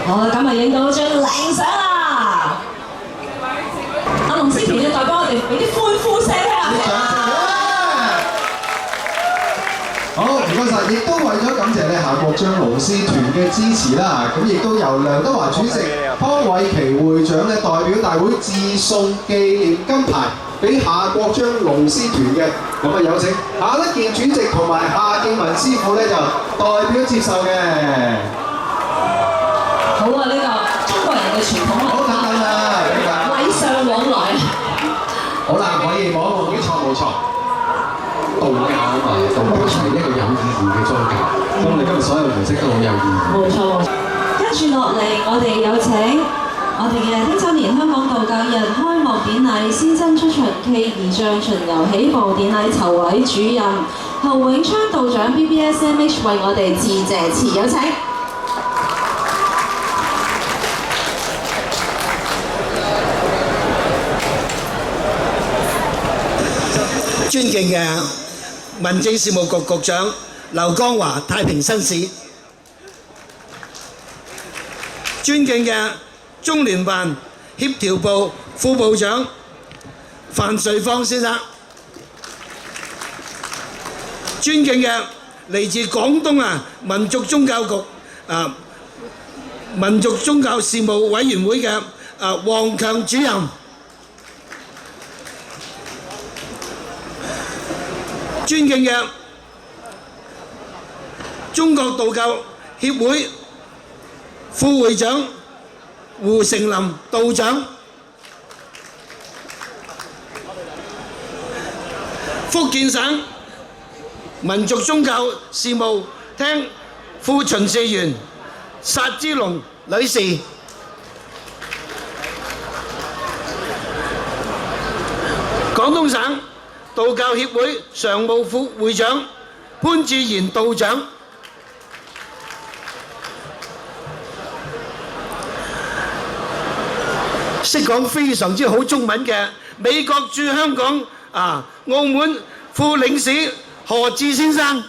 好啦，咁啊影到張靚相啦！阿龍獅團嘅代表，我哋俾啲歡呼聲聽下。好，唔該晒，亦都為咗感謝咧夏國璋龍獅團嘅支持啦，咁亦都由梁德華主席、湯偉琪會長咧代表大會致送紀念金牌俾夏國璋龍獅團嘅，咁啊有請夏德健主席同埋夏敬文師傅咧就代表接受嘅。好啊，呢個中國人嘅傳統好，等等啦，禮尚往來。好啦，可以望一望，冇錯。道教啊嘛，道教係一個有意義嘅宗教，咁我哋今日所有儀式都好有意義。冇錯。跟住落嚟，我哋有請我哋嘅青少年香港道教日開幕典禮先生出場暨儀仗巡遊起步典禮籌委主任侯永昌道長 BBSMH 為我哋致謝詞，有請。尊敬嘅民政事務局局長劉江華太平紳士，尊敬嘅中聯辦協調部副部長范瑞芳先生，尊敬嘅嚟自廣東民族宗教局民族宗教事務委員會嘅黃強主任，尊敬嘅中國道教協會副會長胡成林道長，福建省民族宗教事務廳副巡視員薩之龍女士，廣東省道教協會常務副會長潘志賢道長，識講非常之好中文嘅美國駐香港澳門副領事何志先生，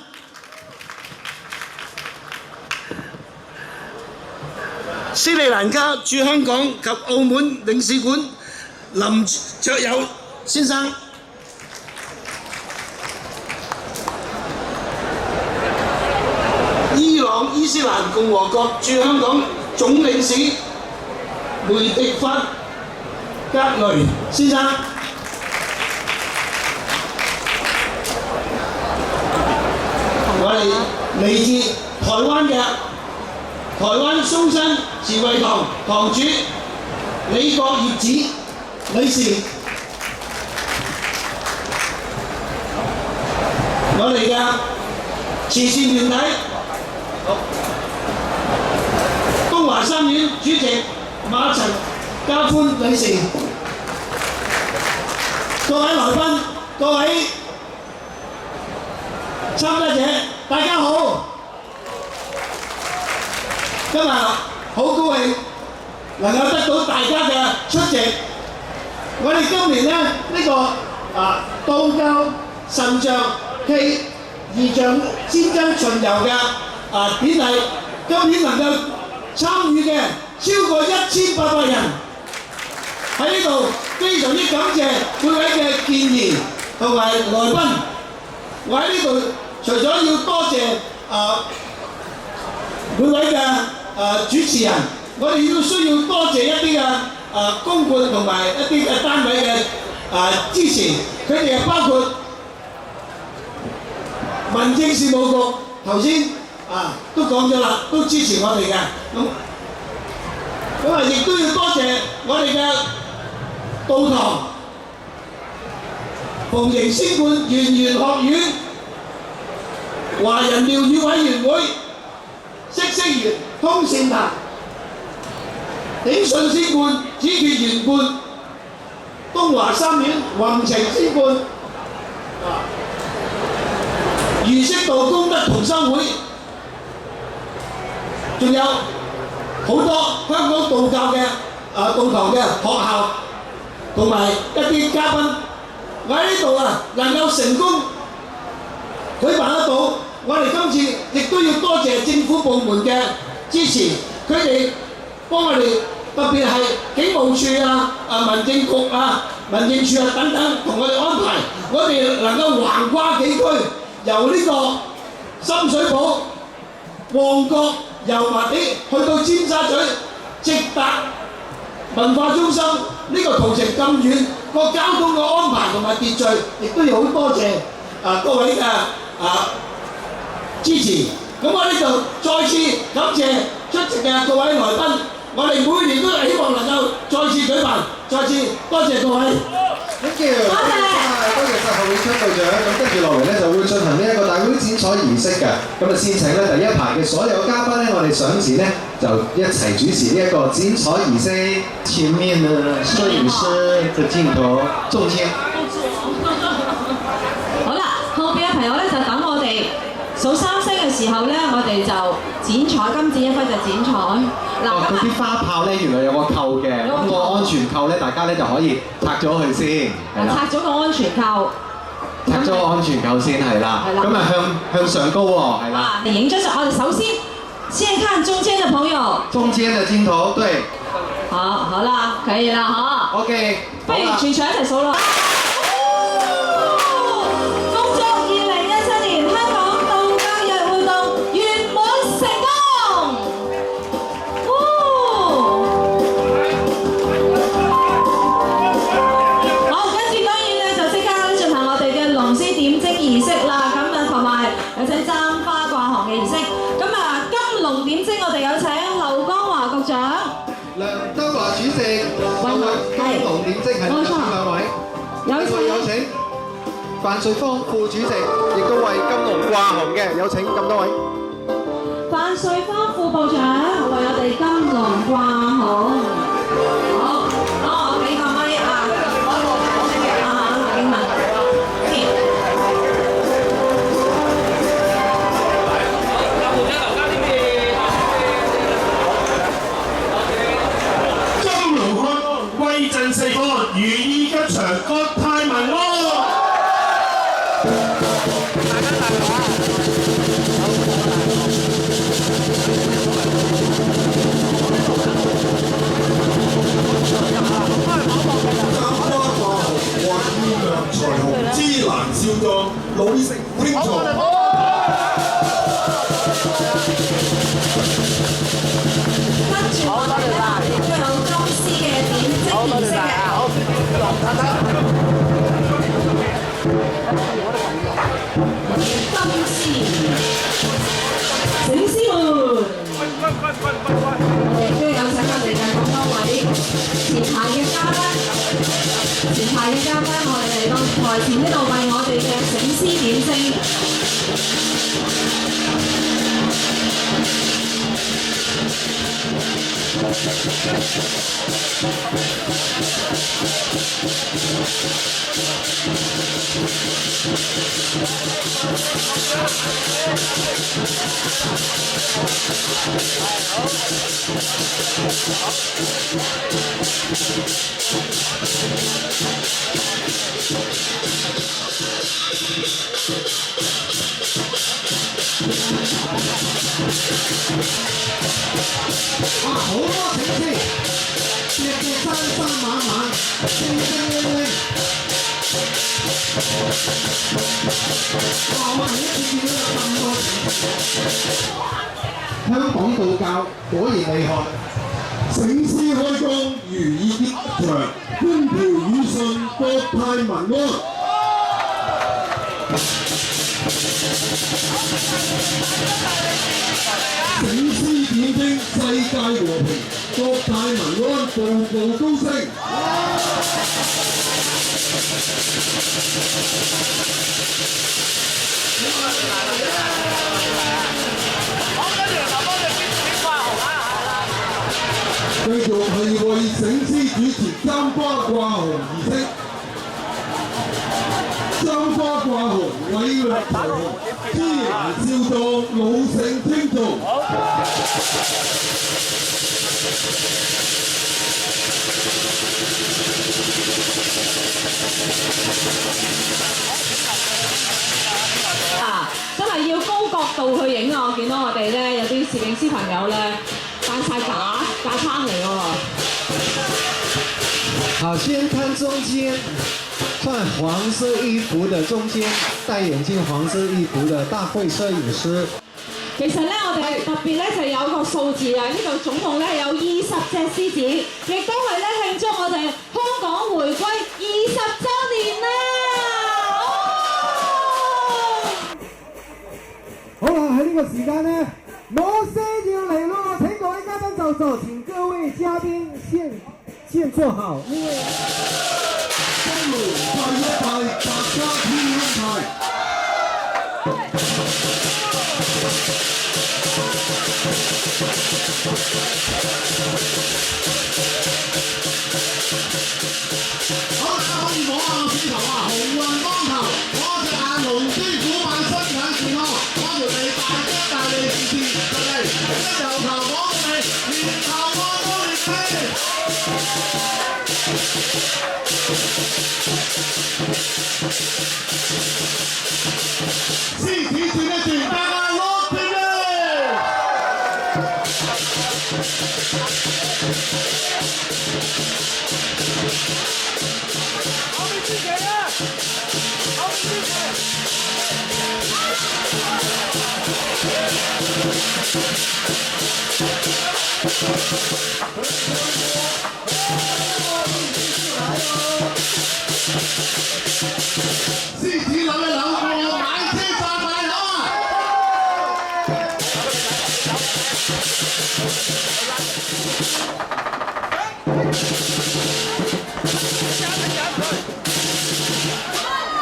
斯里蘭卡駐香港及澳門領事館林卓友先生，伊朗伊斯蘭共和國駐香港總領事梅迪法格雷先生，我哋嚟自台灣嘅台灣松山慈惠堂堂主李國葉子女士，我哋嘅慈善團體東華三院主席馬陳家歡女士，各位來賓，各位參加者，大家好！今日好高興能夠得到大家嘅出席。我哋今年呢道教神像暨儀仗戰爭巡遊嘅典禮，今年能夠參與嘅超過1800人。喺呢度非常之感謝每位嘅建議同埋來賓。我喺呢度除咗要多謝每位嘅主持人，我哋亦都需要多謝一啲嘅公館同埋一啲嘅單位嘅支持，佢哋包括民政事務局頭先都講咗啦，都支持我哋嘅。咁亦都要多謝我哋嘅道堂、鳳形仙觀圓玄學院、華人廟宇委員會、嗇色園通善壇、鼎信仙觀、紫決圓觀、東華三院宏情仙觀、儒釋道功德同修會，仲有好多香港道教嘅道堂嘅學校同埋一啲嘉賓，我喺呢度能夠成功舉辦得到，我哋今次亦都要多謝政府部門嘅支持，佢哋幫我哋，特別係警務處民政局民政處等等，同我哋安排，我哋能夠橫跨幾區，由呢個深水埗、旺角、油麻地去到尖沙咀，直達文化中心，呢個途程咁遠，個交通嘅安排同埋秩序，亦都要好多謝各位嘅支持。咁我呢度再次感謝出席嘅各位來賓，我哋每年都希望能夠再次舉辦，再次多謝各位。Thank you，多謝10號會昌隊長。咁跟住落嚟咧就會進行呢一個大會剪彩儀式嘅。咁啊先請咧第一排嘅所有嘉賓咧，我哋上前咧就一齊主持呢一個剪彩儀式。前面呢攝影師嘅鏡頭中間。好啦，後邊嘅朋友咧就等我哋數3聲嘅時候咧，我哋就剪彩，金剪一揮就剪彩。嗰啲花炮咧原來有個扣嘅，咁個安全扣咧大家咧就可以拆咗佢先。拆咗個安全扣。拆咗個安全扣先係啦。咁啊向上高喎，係啦。影張相，我哋首先看中間嘅朋友。中間嘅鏡頭，對。好啦，可以啦，好。OK，不如全場一齊數啦。恭祝2017年香港道教日活動圓滿成功。好，跟住當然咧就即刻進行我哋嘅龍獅點睛儀式啦。咁啊同埋有請簪花掛項嘅儀式。咁金龍點睛我哋有請劉江華局長。梁德華主席，金龍點睛係2位，有請范瑞芳副主席，亦都為金龍掛項嘅，有請咁多位。范瑞芳副部長為我哋金龍掛項。好，我俾個咪景文。威震四方，如意吉祥，國泰民安。彩虹芝蘭笑壯，老成精壯。跟住我哋咧，亦都有金絲嘅點睛儀式嘅。金絲，醒獅們，我哋亦都有請我哋嘅咁多位前排嘅嘉賓，我哋嚟到台前呢度為我哋嘅醒獅點睛。哇！好多請先，隻隻生生猛猛，精精靈靈。哇！我第一次見到有咁多請。香港道教果然厲害，醒獅開光，如意結祥，風調雨順，國泰民安。醒獅點睛，世界和平，國泰民安，步步高升。繼續係為醒獅主持簪花掛紅儀式。簪花掛紅，偉略財雄，姿形少壯，老成稱重。真係要高角度去影啊！我見到我哋咧有啲攝影師朋友咧戴晒假撐嚟喎。好，先看中間。穿黃色衣服的中間戴眼鏡黃色衣服的大會攝影師。其實咧，我哋特別咧就有個數字啊！呢度總共咧有20隻獅子，亦都係咧慶祝我哋香港回歸20週年啦！好啦，喺呢個時間咧，冇聲要嚟咯！請各位嘉賓就座，請各位嘉賓先坐好，因為。拜一拜，大家天安泰。好，大家可以摸下我指頭啊，鴻運當頭，我隻眼龍珠虎猛，身體健康，我條脷大吉大利，事事順利，一由頭摸到尾，年頭我都年尾。獅子轉一轉，大家落定咧！後面支旗啊！後面支旗！獅子扭一扭，我買車賺大口啊！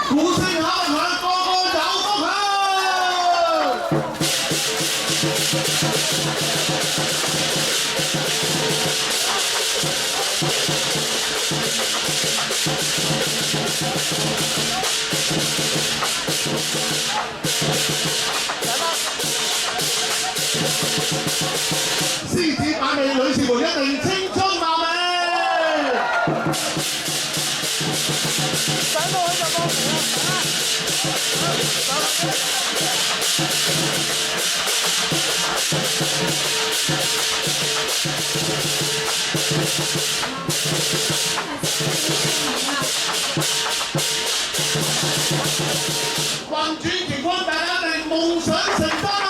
鼓聲敲響，個個有福氣！獅子版嘅女士們一定青春貌美。上到去就放嚟啦！運轉乾坤，大家一定夢想成真啊！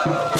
好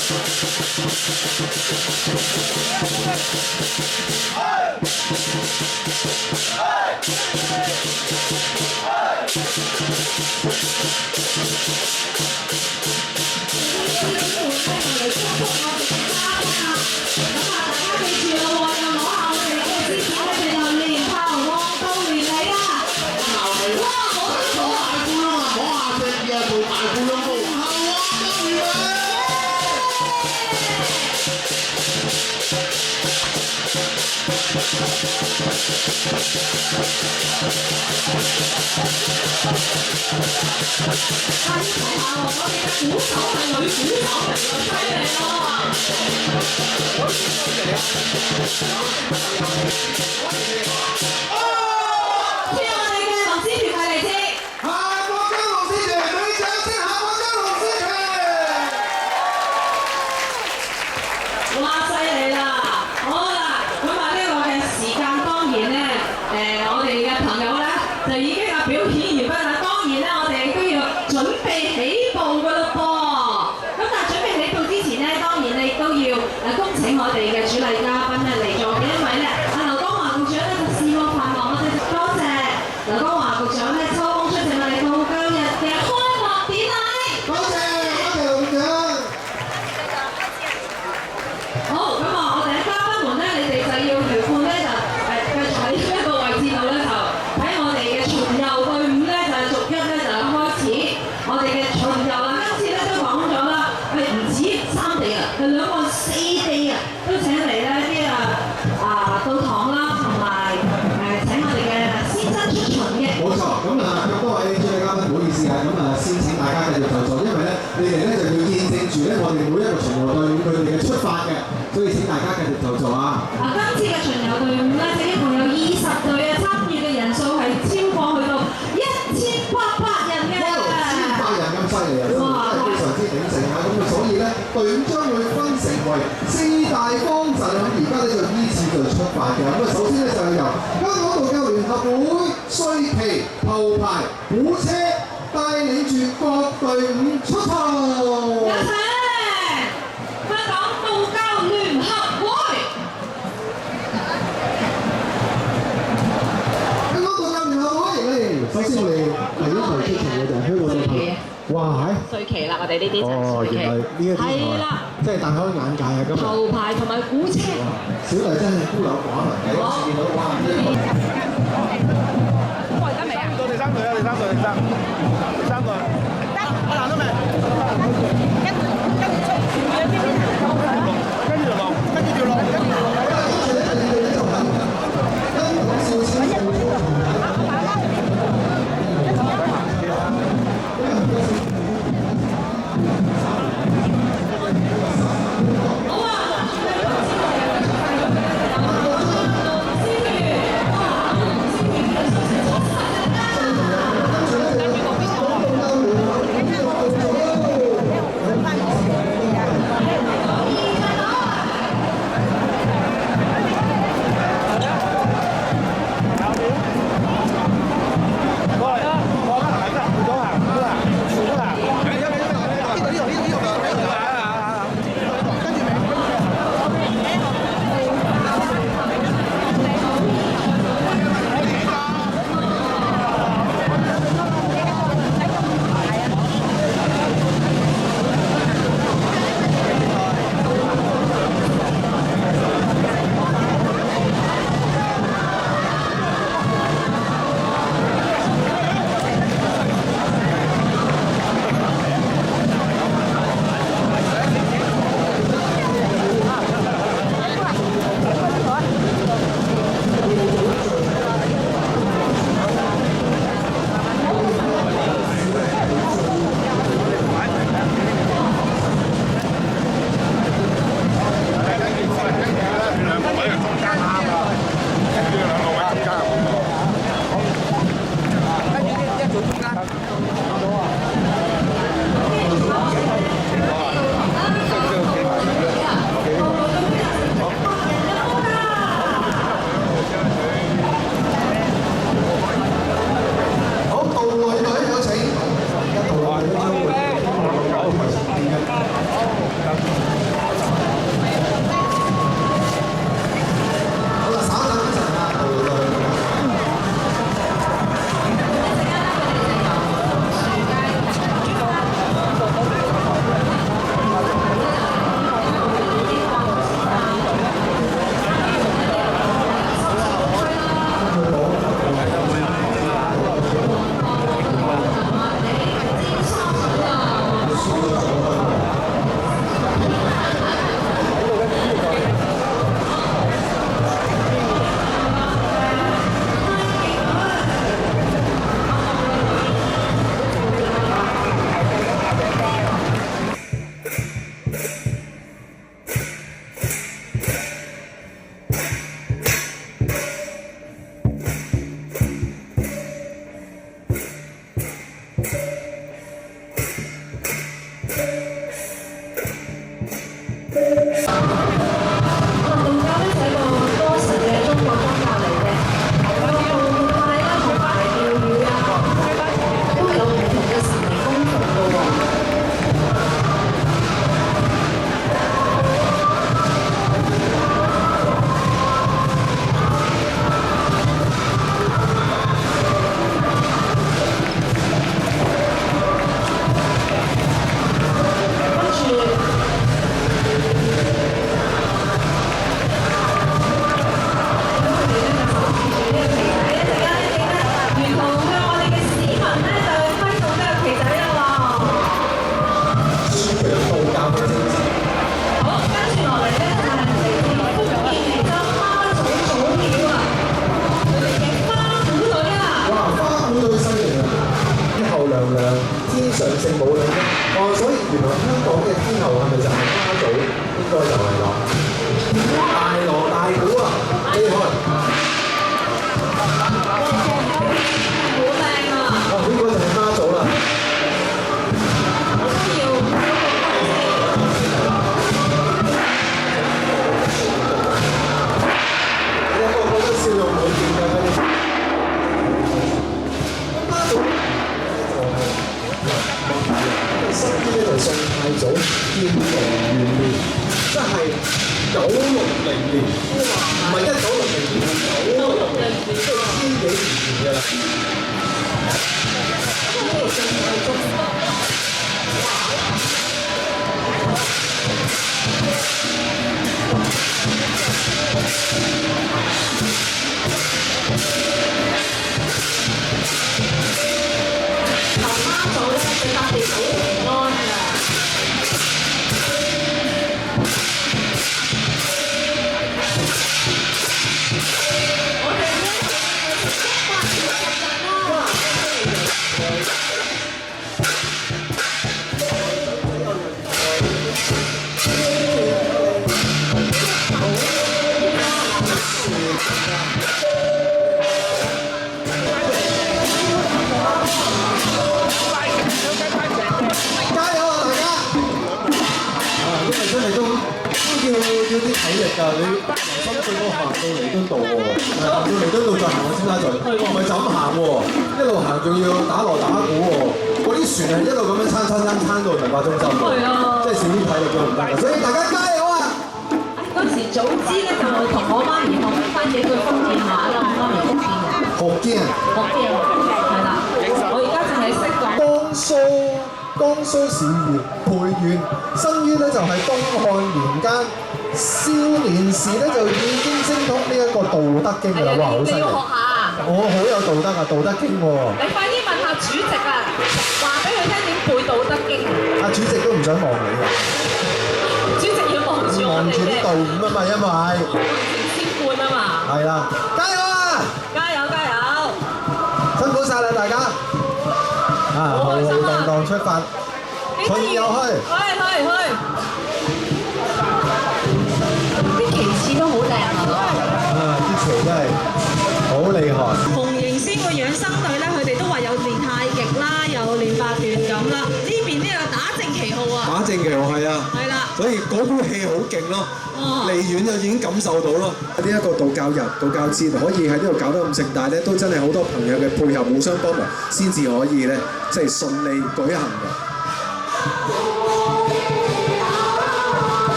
道教節可以喺呢度搞得咁盛大咧，都真係好多朋友嘅配合，互相幫忙，先至可以咧，即係順利舉行嘅。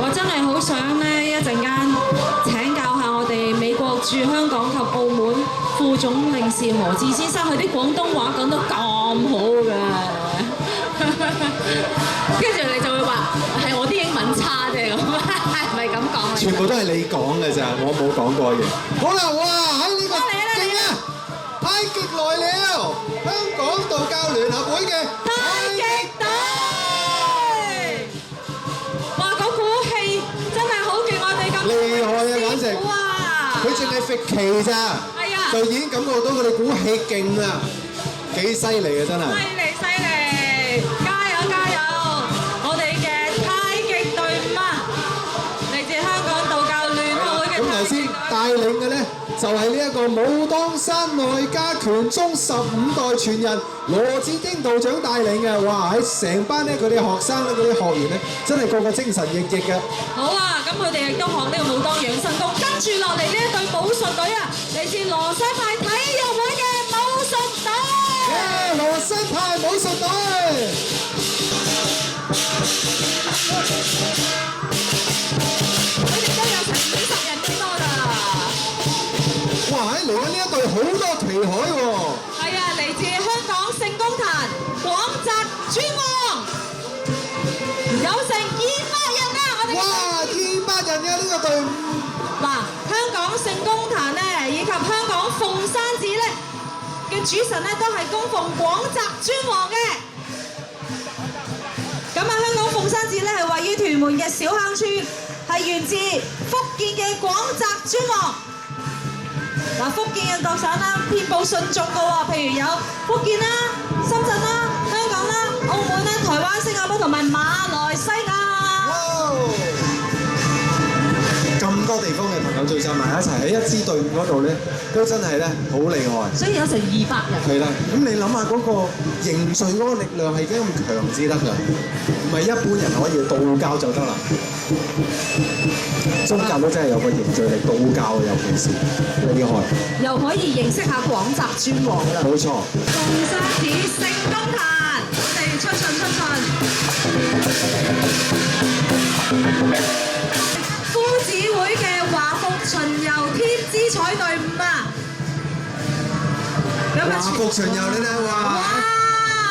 我真係好想咧，一陣間請教下我哋美國駐香港及澳門副總領事何志先生，佢啲廣東話講得咁好嘅，跟住你就會話係我啲英文差啫咁，係咪咁講？全部都係你講嘅咋，我冇講過嘢。好啦，哇！喺呢個勁啊，太極來了！香港道教聯合會嘅太極隊，哇！嗰股氣真係好勁，我哋咁厲害啊，簡直！佢淨係揈旗咋，就已經感覺到佢哋股氣勁啦，幾犀利啊！真係。犀利犀利，加油加油！我哋嘅太極隊伍啊，嚟自香港道教聯合會嘅。咁頭先帶領嘅咧，就係呢一個武當山內家拳宗15代傳人羅志經道長帶領嘅。哇！喺成班咧，佢哋學生咧，嗰啲學員咧，真係個個精神奕奕嘅。好啊，咁佢哋亦都學呢個武當養生功。跟住落嚟呢一隊武術隊啊，嚟自羅西派體育會嘅武術隊。羅西派武術隊。佢哋都有成50人咁多㗎。哇！嚟緊呢一隊好多旗海喎。係啊，嚟自香港聖公壇廣澤尊王，有成200人啊！我哋哇，200人嘅呢個隊伍。嗱，香港聖公壇咧，以及香港鳳山寺咧嘅主神咧，都係供奉廣澤尊王嘅。咁啊，香港鳳山寺咧係位於屯門嘅小坑村，係源自福建嘅廣澤尊王。嗱，福建嘅各省啦，遍佈信眾嘅喎，譬如有福建啦、深圳啦、香港啦、澳門啦、台灣、新加坡同埋馬來西亞。咁多地方嘅朋友聚集埋一齊喺一支隊伍嗰度咧，都真係咧好厲害。所以有成200人。係啦，咁你諗下嗰個凝聚嗰個力量係幾咁強至得㗎？唔係一般人可以道教就得啦。宗教都真係有個凝聚力，道教尤其是厲害。又可以認識下廣澤尊王啦。冇錯。鳳山寺聖公壇，我哋出巡。夫子會嘅華服巡遊天之彩隊伍啊！華服巡遊你睇哇！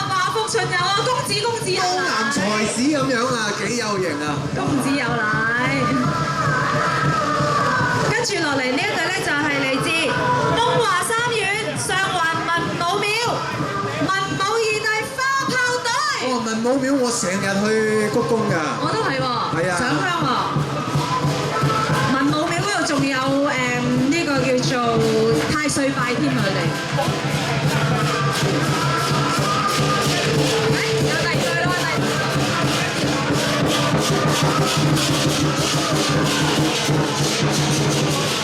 華服巡遊啊，公子有奶，高男才子咁樣啊，幾有型啊！公子有奶。跟住落嚟呢一隊咧就係嚟自東華三院上環文武廟文武二大花炮隊。哦，文武廟我成日去鞠躬㗎。我都係喎。係啊。上香喎。文武廟嗰度仲有呢個叫做太歲拜添啊！佢哋。有第二隊咯，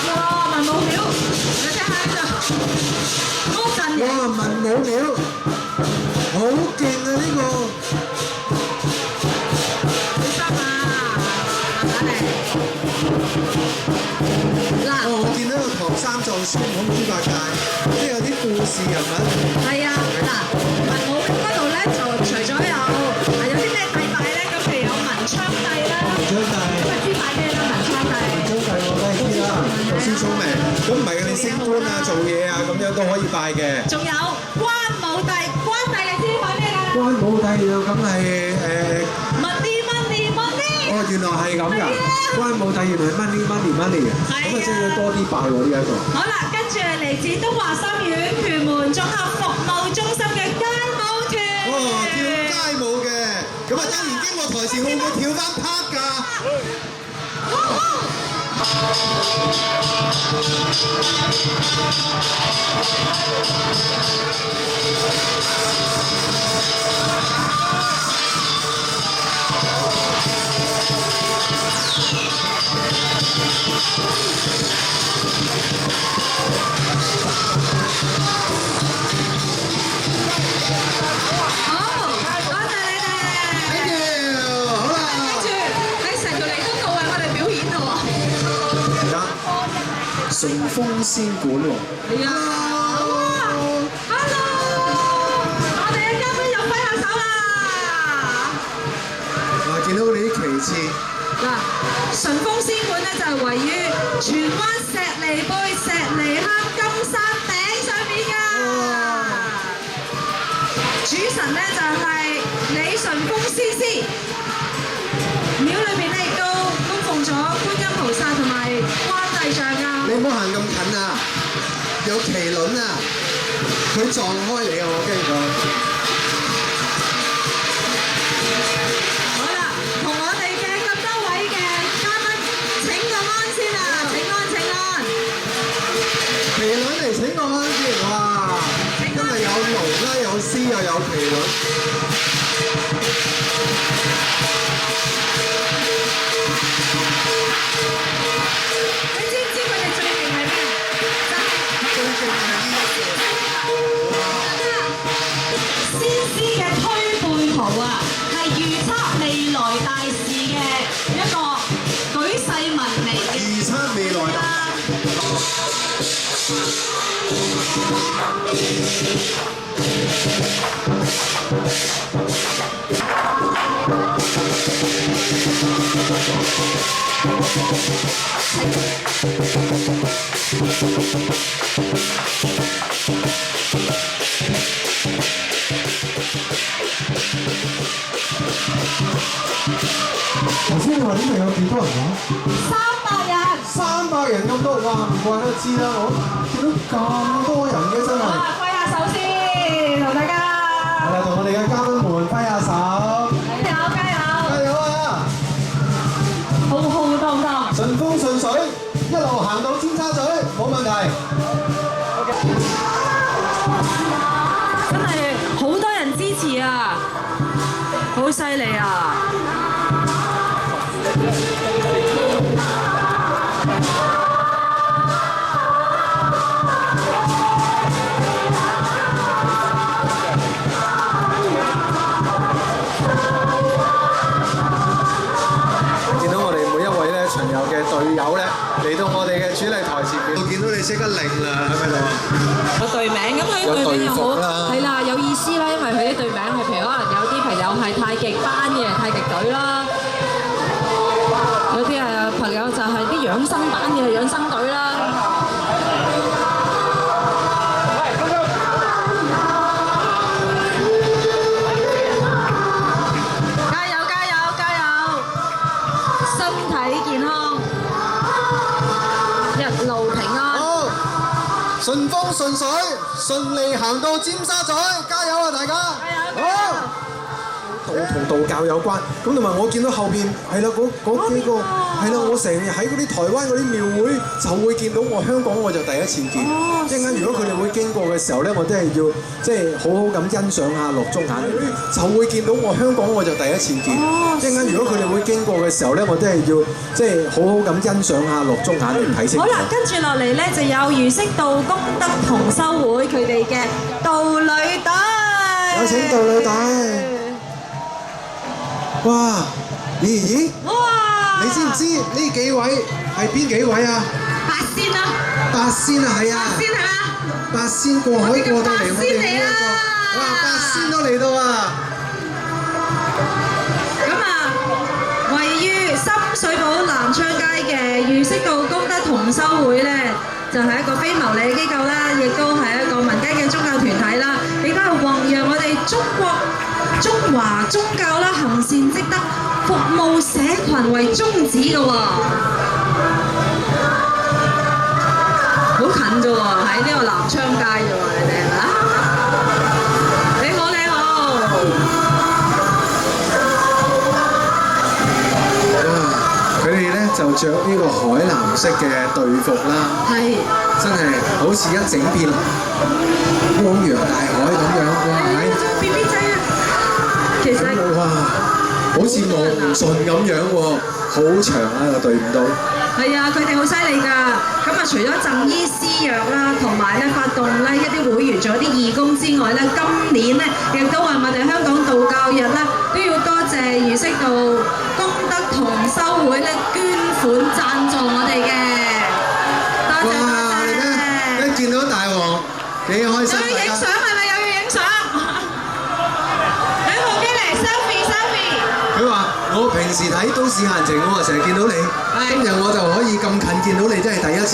哇！文武廟，你睇下呢度，嗰陣型。哇！文武廟，好勁啊呢個！小心啊，慢慢嚟。嗱，我見到個唐三藏孫悟空豬八戒，即係有啲故事人物。係啊，嗱，文武廟嗰度咧就除咗有啲咩祭拜咧，咁譬如有文昌帝啦，咁啊知拜咩啦？文昌帝。文昌帝我梗係知啦，頭先聰明。咁唔係嘅，你升官啊、做嘢啊咁樣都可以拜嘅。仲有關武帝，關帝你知拜咩㗎？關武帝就咁係哦，原來係咁㗎！關武帝原來係 money 嘅，咁啊真係要多啲拜喎呢一個。好啦，跟住係嚟自東華三院屯門綜合服務中心嘅街舞團。哦，跳街舞嘅，咁啊當然經過台前會唔會跳翻 part 㗎？順風仙館喎。係啊 ！Hello， 我哋嘅嘉賓又揮下手啦！嗱，見到你啲旗幟。嗱，順風仙館咧就係位於荃灣石梨貝石梨坑金山頂上面㗎。主神咧就係李順風先師。廟裏邊咧亦都供奉咗觀音菩薩同埋關帝像㗎。你唔好行咁近啊！有麒麟啊，佢撞開你啊！我驚佢。好啦，同我哋嘅咁多位嘅嘉賓請個安先啊！請安。麒麟嚟請個安先，哇！今日有龍啦，有獅又有麒麟。你知唔知佢哋最勁係咩？就係頭先你話呢度有幾多人啊300人。300人咁多，哇！唔怪得知啦，我見到咁多人嘅真係。揮下手先，同大家。係啦，同我哋嘅嘉賓們揮下手。加油加油！加油啊！浩浩蕩蕩。順風順水，一路行到尖沙咀，冇問題。真係好多人支持啊！好犀利啊！見到我哋每一位咧巡遊嘅隊友咧嚟到我哋嘅主禮台前邊，我見到你識得擰啦，喺咪度啊？有隊名，咁佢隊名又好，係啦，有意思啦，因為佢啲隊名係譬如可能有啲朋友係太極班嘅太極隊啦，有啲朋友就係啲養生班嘅養生隊啦。加油加油加油！身體健康，一路平安。好，順風順水，順利行到尖沙咀，加油啊大家！好。同道教有關，咁同埋我見到後邊係啦，嗰幾個係啦，我成日喺嗰啲台灣嗰啲廟會就會見到我香港，我就第一次見。一陣間如果佢哋會經過嘅時候咧，我真係要即係好好咁欣賞下落中眼，就會見到我香港，我就第一次見。一陣間如果佢哋會經過嘅時候咧，我真係要即係好好咁欣賞下落中眼嚟睇清楚。好啦，跟住落嚟咧就有儒釋道功德同修會佢哋嘅道侶隊，有請道侶隊。哇！咦？哇！你知唔知呢幾位係邊幾位啊？八仙啊！八仙啊，係啊！八仙係嘛？八仙過海過到嚟我哋呢一個，哇！八仙都嚟到啊！咁啊，位於深水埗南昌街嘅儒釋道功德同修會咧，就係一個非牟利機構啦，亦都係一個民間嘅宗教團體啦，亦都係弘揚我哋中華宗教啦，行善積德、服務社群為宗旨嘅喎，好近啫喎，喺呢個南昌街啫喎，你哋係咪啊？你好，你好。哇！佢哋咧就着呢個海藍色嘅隊服啦，係，真係好似一整片汪洋大海咁樣，哇！係 BB 仔啊！其實哇，好似龍順咁樣喎，好長啊個隊伍都。係啊，佢哋好犀利㗎。咁啊，除咗贈醫施藥啦，同埋咧發動咧一啲會員做一啲義工之外咧，今年咧亦都係我哋香港道教日咧，都要多謝儒釋道功德同修會咧捐款贊助我哋嘅。多謝多謝。一見到大王幾開心。有要影相係咪？有要影相？攞部機嚟 selfie。佢話：我平時睇都市閒情，我成日見到你，今日我就可以咁近見到你，真係第一次。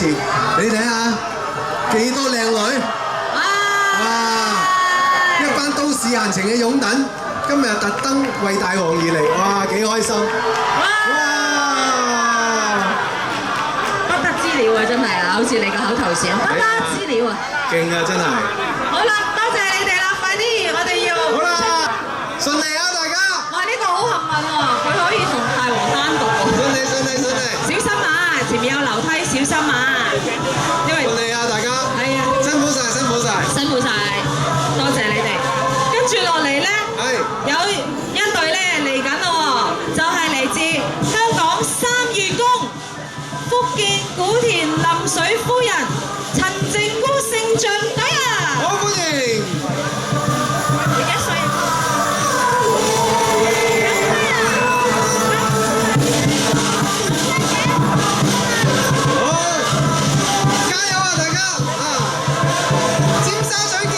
你睇下幾多靚女，哇！一班都市閒情嘅擁躉，今日特登為大王而嚟，哇！幾開心！哇！不得之了啊，真係啊，好似你個口頭禪，不得之了啊！勁啊，真係！好啦，多謝你哋啦，快啲，我哋要好啦，順利啊，大家！哇，呢個好幸運喎，佢可以同大王單獨喎。順利，順利，順利！小心啊，前面有樓梯，小心啊！因為順利啊，大家！係啊，辛苦晒，辛苦晒，辛苦晒，多謝你哋。跟住落嚟咧，有一隊咧嚟緊咯喎，就係嚟自香港三元宮福建古田林水夫人陳靜姑聖像隊啊！好歡迎！你幾歲？好，加油啊，大家！啊，尖沙咀見！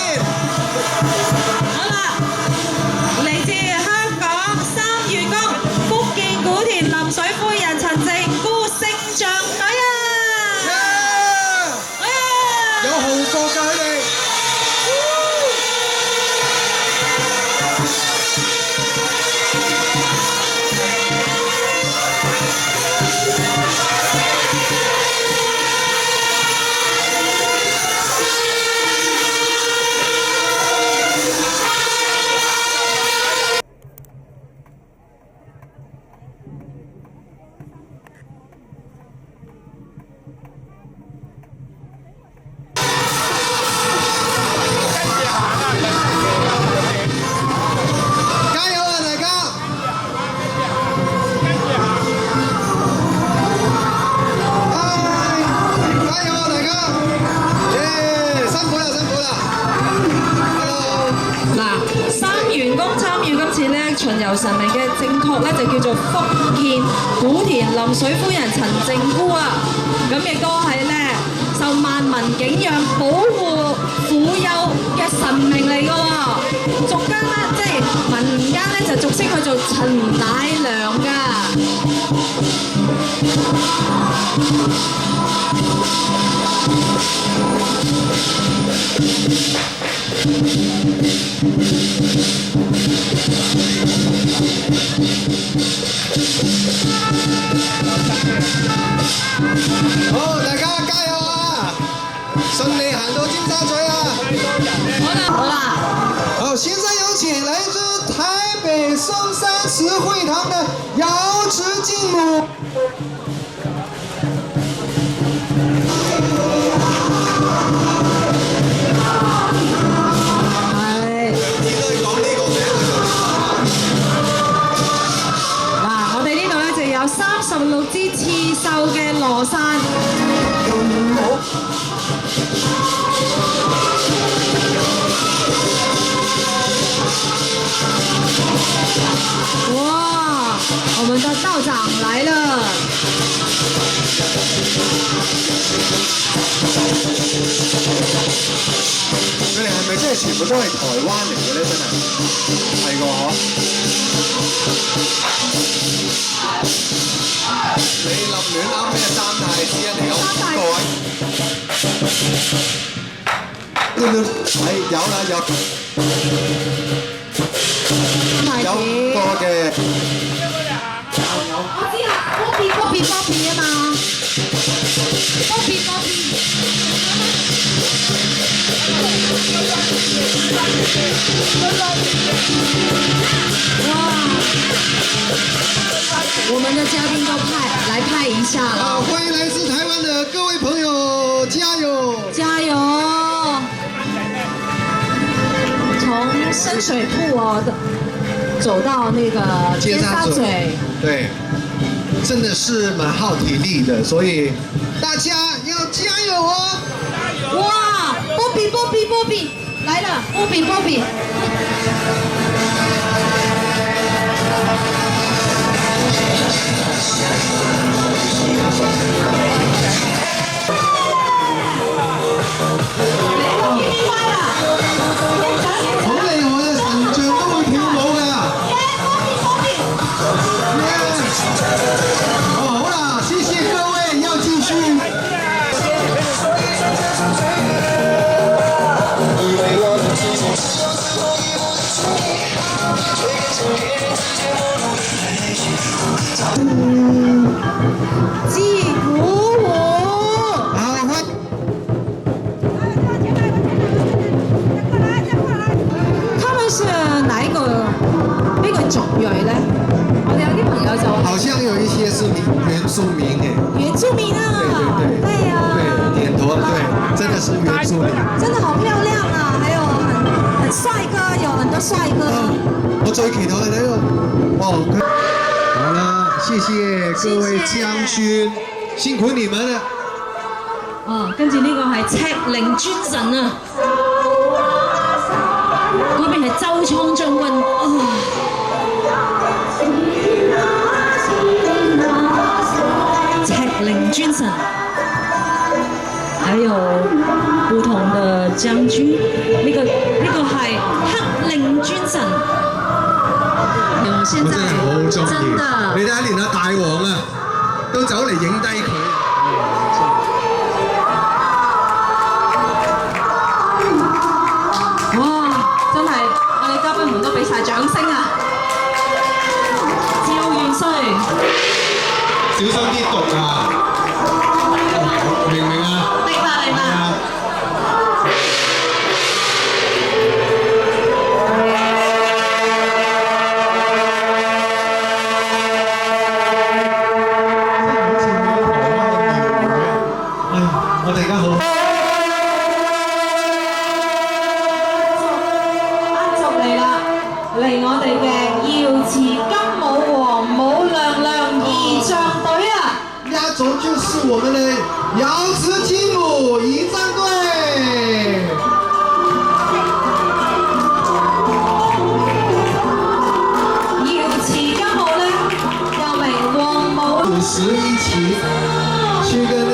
由神明嘅正確咧就叫做福建古田臨水夫人陳靖姑啊，咁亦都係咧受萬民景仰保護婦幼嘅神明嚟㗎喎，俗間咧即係民間咧就俗稱佢做陳乃娘㗎。好，大家加油啊！順利行到尖沙咀啊！好啦，好，現在有請來自台北松山慈惠堂的瑤池敬母。36支刺繡嘅羅傘，哇！我們的道長來了。佢哋係咪真係全部都係台灣嚟嘅咧？真係係個嗬。你諗亂啱咩三太子啊？你有各位，係有啦有個嘅。我知啦，Bobby 啊嘛，Bobby。我們的嘉賓都派一下了。好，歡迎來自台灣的各位朋友，加油！加油！從深水埗走到那個尖沙咀，對，真的是蠻耗體力的，所以大家要加油哦！哇，Bobby 來了，Bobby。好厲害嘅神像都會跳舞㗎！好啦，謝謝各位，要繼續。击鼓舞。他們是哪一個邊個族裔咧？我哋有啲朋友就好像有一些是原住民誒。原住民啊！對呀。對，點頭，對，真的是原住民。真的好漂亮啊！還有很帥哥，有很多帥哥。我最期待呢個，好啦，謝謝各位將軍，辛苦你們啦。跟住呢個係赤靈尊神啊，嗰邊係周倉將軍。赤靈尊神，還有不同的將軍，呢個係黑靈尊神。我真係好中意，你睇下連阿大王啊都走嚟影低佢。哇！真係我哋嘉賓們都俾晒掌聲啊！趙元帥，小心啲讀啊！明唔明啊？明白。我哋而家好。壓軸嚟啦，嚟我哋嘅瑤池金舞王舞娘娘儀仗隊啊！壓軸就是我們的瑤池金舞儀仗隊。瑤是一起去跟